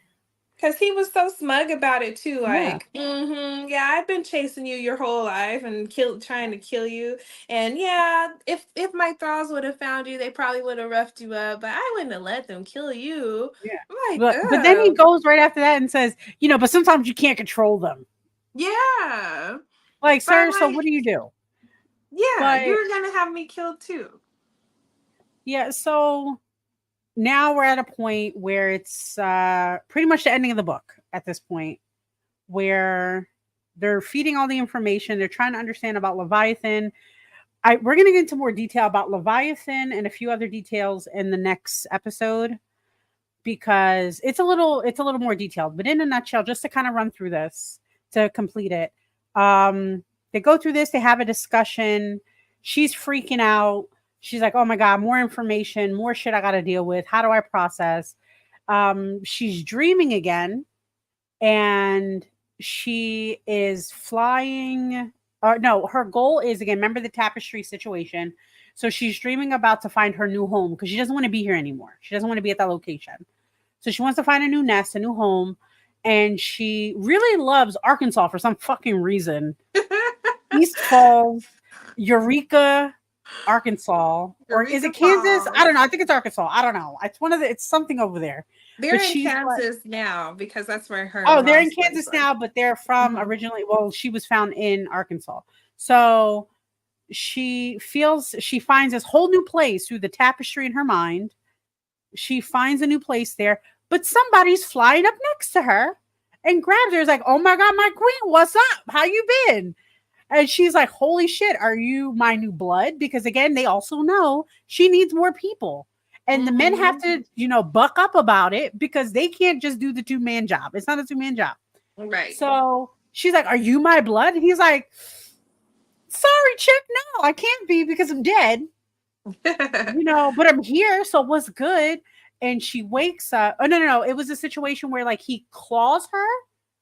Because he was so smug about it too, Yeah. like, yeah, I've been chasing you your whole life and trying to kill you. And yeah, if my thralls would have found you, they probably would have roughed you up, but I wouldn't have let them kill you. Yeah. I'm like, But then he oh, goes right after that and says, but sometimes you can't control them. yeah. Like, But I'm sir, so like, what do you do? yeah, But you're gonna have me killed too. yeah, so now we're at a point where it's pretty much the ending of the book at this point, where they're feeding all the information. They're trying to understand about Leviathan. We're going to get into more detail about Leviathan and a few other details in the next episode, because it's a little more detailed. But in a nutshell, just to kind of run through this to complete it, they go through this. They have a discussion. She's freaking out. She's like, "Oh my god, more information, more shit I got to deal with. How do I process?" She's dreaming again, and she is flying. No, her goal is, again, remember the tapestry situation. So she's dreaming about to find her new home because she doesn't want to be here anymore. She doesn't want to be at that location. So she wants to find a new nest, a new home. And she really loves Arkansas for some fucking reason. East Falls, Eureka, Arkansas, or is Eureka it Kansas? I don't Falls. know. I think it's Arkansas. I don't know. It's something over there. But They're in she's like, Kansas now because that's where her oh, they're in mom's place Kansas was. now, but they're from Mhm. originally. Well, she was found in Arkansas. So she finds this whole new place through the tapestry in her mind. She finds a new place there, but somebody's flying up next to her and grabs her. Is like, "Oh my god, my queen, what's up? How you been?" And she's like, "Holy shit, are you my new blood?" Because again, they also know she needs more people. And the men have Mhm. to, buck up about it because they can't just do the two-man job. It's not a two-man job. Right. So she's like, "Are you my blood?" And he's like, "Sorry, chick, no, I can't be because I'm dead, but I'm here. So what's good?" And she wakes up. Oh, no, no, no. It was a situation where like he claws her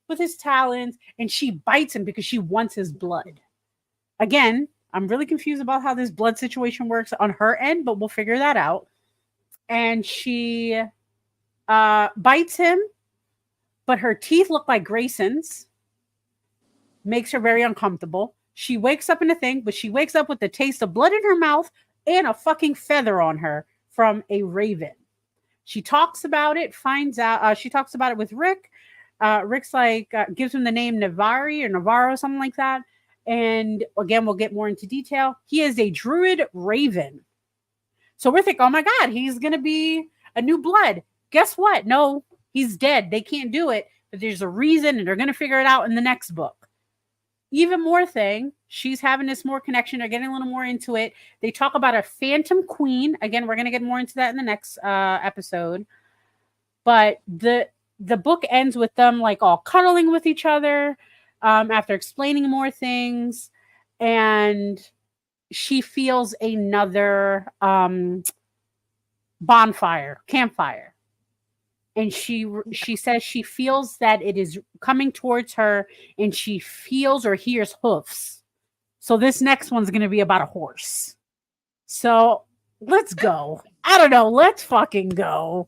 with his talons and she bites him because she wants his blood. Again, I'm really confused about how this blood situation works on her end, but we'll figure that out. And she bites him, but her teeth look like Grayson's, makes her very uncomfortable. She wakes up in a thing, but she wakes up with the taste of blood in her mouth and a fucking feather on her from a raven. She talks about it, finds out, she talks about it with Rick. Rick's like, gives him the name Navari or Navarro, something like that. And again, we'll get more into detail. He is a druid raven. So we're thinking, oh my God, he's going to be a new blood. Guess what? No, he's dead. They can't do it, but there's a reason and they're going to figure it out in the next book. Even more thing, she's having this more connection. They're getting a little more into it. They talk about a phantom queen. Again, we're going to get more into that in the next episode. But the book ends with them like all cuddling with each other after explaining more things. And she feels another campfire. And she says she feels that it is coming towards her, and she feels or hears hoofs. So this next one's going to be about a horse. So let's go. I don't know. Let's fucking go.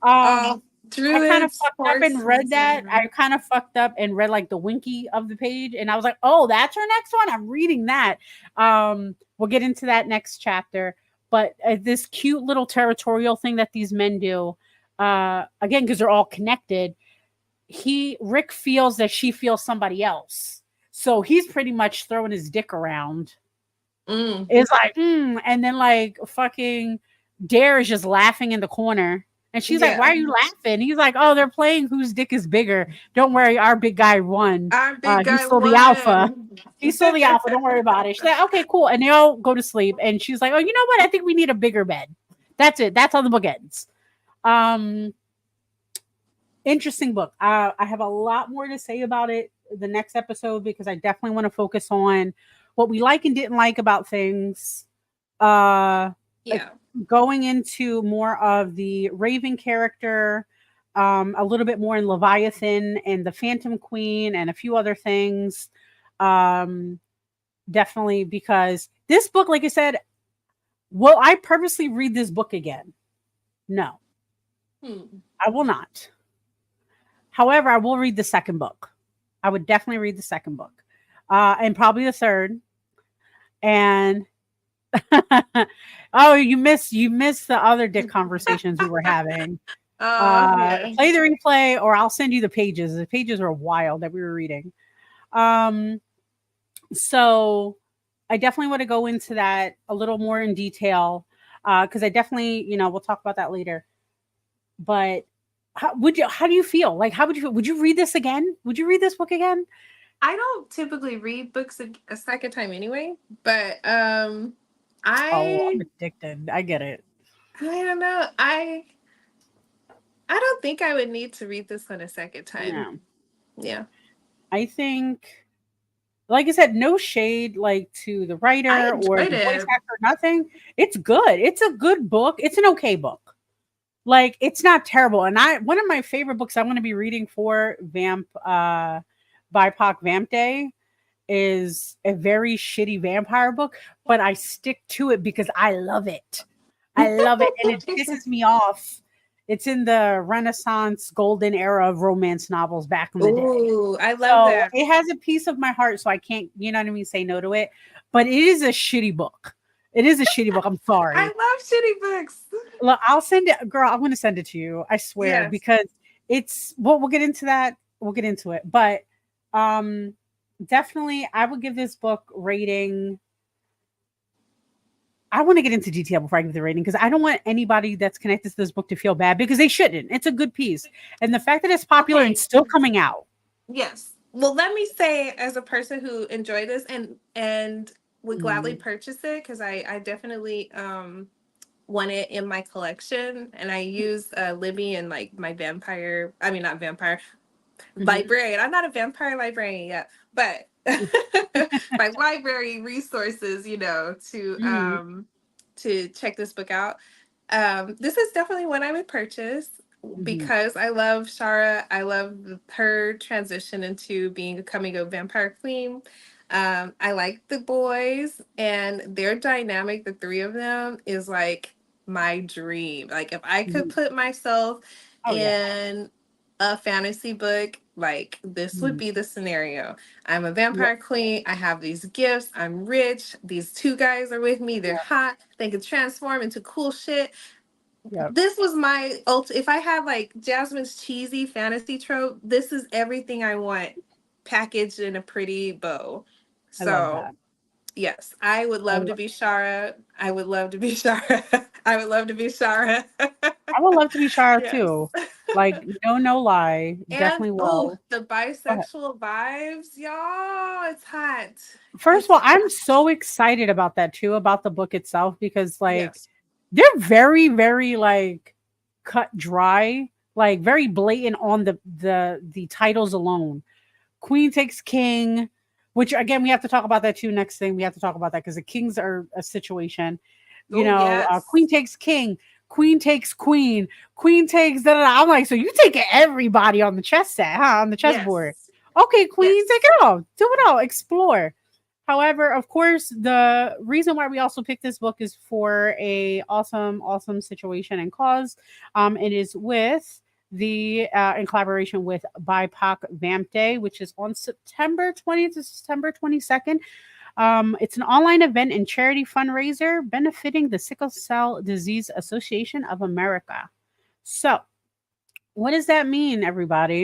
I kind of Druids, fucked up and read that. I kind of fucked up and read like the winky of the page, and I was like, "Oh, that's her next one." I'm reading that. We'll get into that next chapter. But this cute little territorial thing that these men do, again, because they're all connected. Rick feels that she feels somebody else, so he's pretty much throwing his dick around. It's like, and then like fucking Dare is just laughing in the corner. And she's like, "Why are you laughing?" He's like, "Oh, they're playing whose dick is bigger. Don't worry, our big guy won. Our big guy he stole won. the alpha. He stole the alpha. Don't worry about it." She's like, "Okay, cool." And they all go to sleep. And she's like, "Oh, you know what? I think we need a bigger bed." That's it. That's how the book ends. Interesting book. I have a lot more to say about it the next episode, because I definitely want to focus on what we like and didn't like about things. Going into more of the Raven character, a little bit more in Leviathan and the Phantom Queen and a few other things. Definitely, because this book, like I said, will I purposely read this book again? No. I will not. However, I will read the second book. I would definitely read the second book. And probably the third. And oh, you missed the other dick conversations we were having. Play the replay, or I'll send you the pages. The pages were wild that we were reading. So I definitely want to go into that a little more in detail, because I definitely, we'll talk about that later. But how do you feel? Like, how would you feel? Would you read this again? Would you read this book again? I don't typically read books a second time anyway, but I'm addicted. I get it. I don't know. I don't think I would need to read this one a second time. Yeah. I think, like I said, no shade like to the writer or the voice actor, nothing. It's good. It's a good book. It's an okay book. Like, it's not terrible. And one of my favorite books I'm going to be reading for BIPOC Vamp Day is a very shitty vampire book, but I stick to it because I love it. I love it, and it pisses me off. It's in the Renaissance golden era of romance novels back in the day. Ooh, I love that. It has a piece of my heart, so I can't, say no to it. But it is a shitty book. It is a shitty book. I'm sorry. I love shitty books. Look, I'll send it, girl. I'm going to send it to you. I swear, because it's. We'll get into that. We'll get into it, but definitely, I would give this book rating. I want to get into detail before I give the rating, because I don't want anybody that's connected to this book to feel bad, because they shouldn't. It's a good piece, and the fact that it's popular and still coming out. Yes. Well, let me say, as a person who enjoyed this and would gladly purchase it, because I definitely want it in my collection, and I use Libby and like my librarian. I'm not a vampire librarian yet, but my library resources, to check this book out. This is definitely one I would purchase, because I love Shara. I love her transition into becoming a vampire queen. I like the boys, and their dynamic, the three of them, is like my dream. Like, if I could put myself in a fantasy book, like, this would be the scenario. I'm a vampire queen. I have these gifts. I'm rich. These two guys are with me. They're hot. They can transform into cool shit. This was my if I had like Jasmine's cheesy fantasy trope, this is everything I want packaged in a pretty bow. So yes, I would love to be Shara. I would love to be Shara. I would love to be Shara. I would love to be Shara too. Like, no lie. Definitely will. The bisexual vibes, y'all. It's hot. First of all, I'm so excited about that too, about the book itself, because like they're very, very like cut dry, like very blatant on the titles alone. Queen takes king, which again, we have to talk about that too. Next thing we have to talk about that, because the kings are a situation. Queen takes king. Queen takes queen. Queen takes da da da. I'm like, so you taking everybody on the chess set, huh? On the chessboard. Yes. Okay, queen, take Yes. it all. Do it all. Explore. However, of course, the reason why we also picked this book is for a awesome, awesome situation and cause. It is with the in collaboration with BIPOC Vamp Day, which is on September 20th to September 22nd. It's an online event and charity fundraiser benefiting the Sickle Cell Disease Association of America. So, what does that mean, everybody?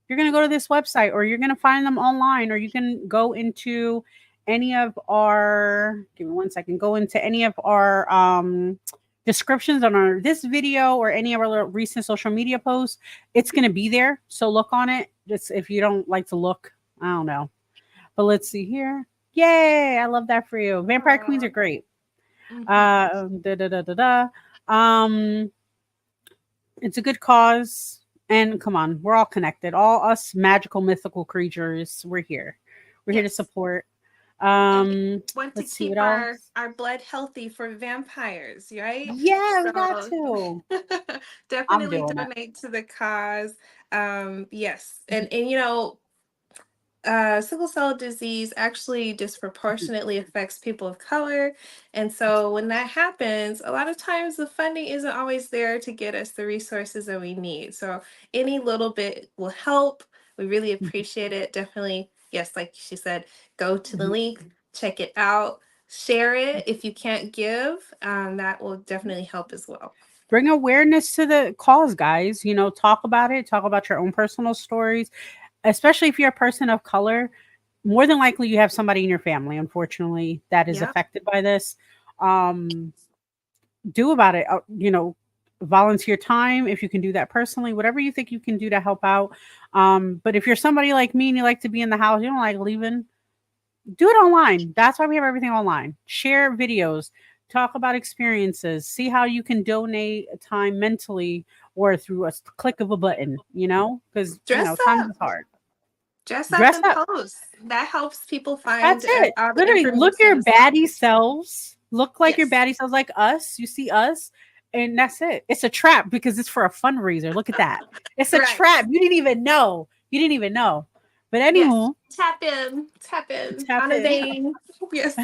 You're going to go to this website, or you're going to find them online, or you can go into any of our, give me one second, go into any of our descriptions on our this video or any of our recent social media posts. It's going to be there. So look on it. Just if you don't like to look, I don't know. But let's see here. Yay! I love that for you. Vampire Queens are great. Da, da, da, da, da. It's a good cause, and come on, we're all connected. All us magical, mythical creatures, we're here. We're here to Yes. support. Want to Let's see keep what else. our blood healthy for vampires, right? Yeah, we got So to. I'm definitely doing it. donate to the cause. Yes, and you know, sickle cell disease actually disproportionately affects people of color. And so when that happens, a lot of times the funding isn't always there to get us the resources that we need. So any little bit will help. We really appreciate it. Definitely, yes, like she said, go to the link, check it out, share it if you can't give. That will definitely help as well. Bring awareness to the cause, guys. You know, talk about it. Talk about your own personal stories, especially if you're a person of color. More than likely, you have somebody in your family, unfortunately, that is Yeah. affected by this. Do about it. You know, volunteer time if you can do that personally. Whatever you think you can do to help out. But if you're somebody like me and you like to be in the house, you don't like leaving, do it online. That's why we have everything online. Share videos, talk about experiences, see how you can donate time mentally or through a click of a button, you know, because, you Dress know, times up. is hard. Dress up Dress and up. post. That helps people find That's it. all the Literally, look information your as well. baddie selves. Look like your Yes. baddie selves, like us. You see us, and that's it. It's a trap because it's for a fundraiser. Look at that. It's a Right. trap. You didn't even know. You didn't even know. But Yes. anywho, Tap in tap on a in. vein. Yes.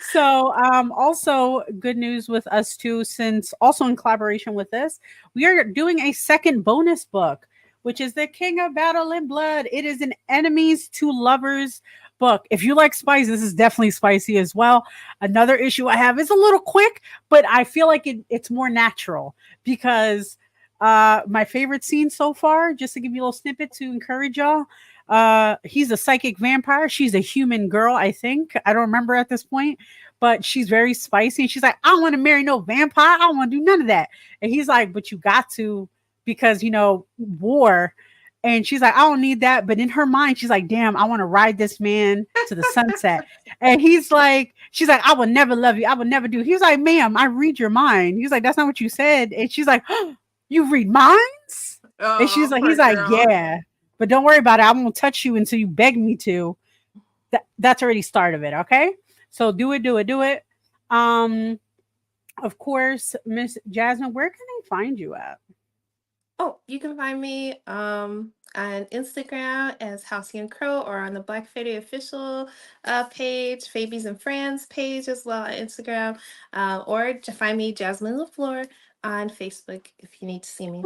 So also good news with us too, since also in collaboration with this, we are doing a second bonus book, which is the King of Battle and Blood. It is an enemies to lovers book. If you like spice, this is definitely spicy as well. Another issue I have is a little quick, but I feel like it's more natural because my favorite scene so far, just to give you a little snippet to encourage y'all, he's a psychic vampire. She's a human girl, I think. I don't remember at this point, but she's very spicy. And she's like, I don't want to marry no vampire. I don't want to do none of that. And he's like, but you got to because, you know, war. And she's like, I don't need that. But in her mind, she's like, damn, I want to ride this man to the sunset. And he's like, she's like, I will never love you. I will never do. He was like, ma'am, I read your mind. He's like, that's not what you said. And she's like, oh, you read minds? And she's Oh, like, poor he's like, girl. yeah. But don't worry about it. I won't touch you until you beg me to. That's already start of it. Okay. So do it, do it, do it. Of course, Miss Jasmine, where can they find you at? Oh, you can find me on Instagram as 𝓗𝓭𝓮 or on the Black Fairy official page, Fabies and Friends page as well on Instagram, or to find me Jasmine LaFleur on Facebook if you need to see me.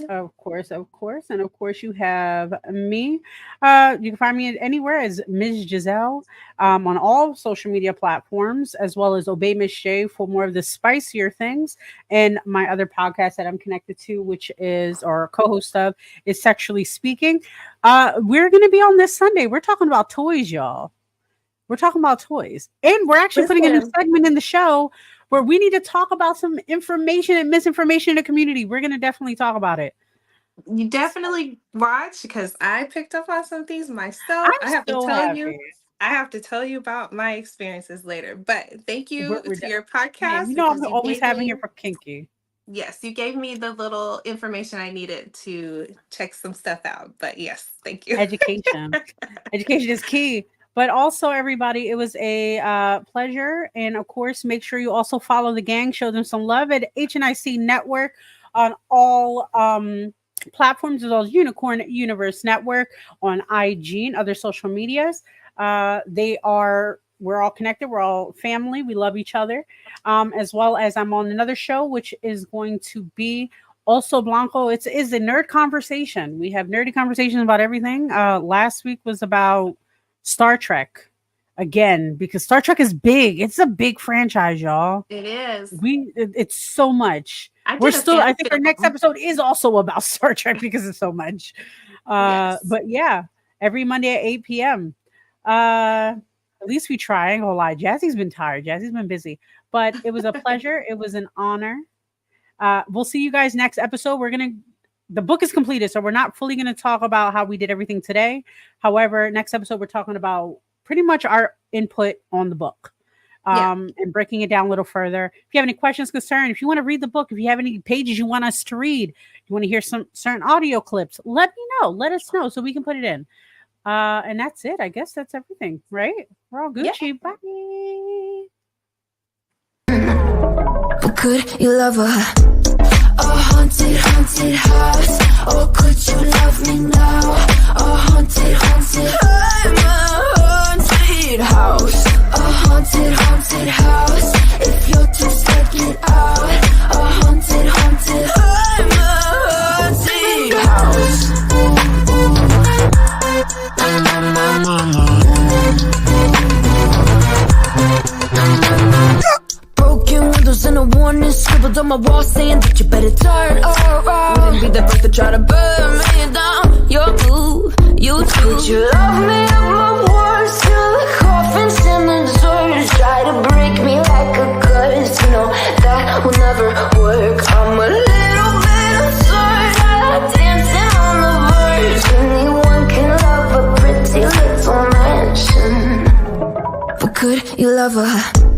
Of course, of course. And of course, you have me. You can find me anywhere as Ms. Giselle on all social media platforms, as well as Obey Miss J for more of the spicier things. And my other podcast that I'm connected to, which is, or co host of, is Sexually Speaking. We're going to be on this Sunday. We're talking about toys, y'all. We're talking about toys. And we're actually putting a new Listen. segment in the show where we need to talk about some information and misinformation in the community. We're going to definitely talk about it. You definitely watch because I picked up on some things myself. I'm so You. happy. I have to tell you about my experiences later. But thank you We're to your man, you podcast know I'm because you always gave having me, it for kinky. yes, you gave me the little information I needed to check some stuff out. But yes, thank you. Education. Education is key. But also, everybody, it was a pleasure. And of course, make sure you also follow the gang, show them some love at HNIC Network on all platforms, as well as Unicorn Universe Network on IG and other social medias. We're all connected. We're all family. We love each other. As well as I'm on another show, which is going to be also Blanco. It's a nerd conversation. We have nerdy conversations about everything. Last week was about Star Trek again, because Star Trek is big. It's a big franchise, y'all. It is. It's so much. I think our next episode is also about Star Trek because it's so much. Yes. But yeah, every Monday at 8 p.m. At least we try. I ain't gonna lie. Jazzy's been tired. Jazzy's been busy. But it was a pleasure. It was an honor. We'll see you guys next episode. The book is completed, so we're not fully going to talk about how we did everything today. However, next episode, we're talking about pretty much our input on the book and breaking it down a little further. If you have any questions, concerns, if you want to read the book, if you have any pages you want us to read, you want to hear some certain audio clips, let me know. Let us know so we can put it in. And that's it. I guess that's everything, right? We're all Gucci. Yeah. Bye. Could you love her? A haunted, haunted house. Or could you love me now? A haunted, haunted. I'm a haunted house. A haunted, haunted house. If you're too scared, get out. A haunted, haunted. I'm a haunted house. Broken windows and a warning scribbled on my wall saying that you better turn around. Wouldn't be the first to try to burn me down. You're blue, you too. Would you love me up my words till the coffins and the doors try to break me like a curse? You know that will never work. I'm a little bit absurd, dancing on the verge. Anyone can love a pretty little mansion, but could you love her?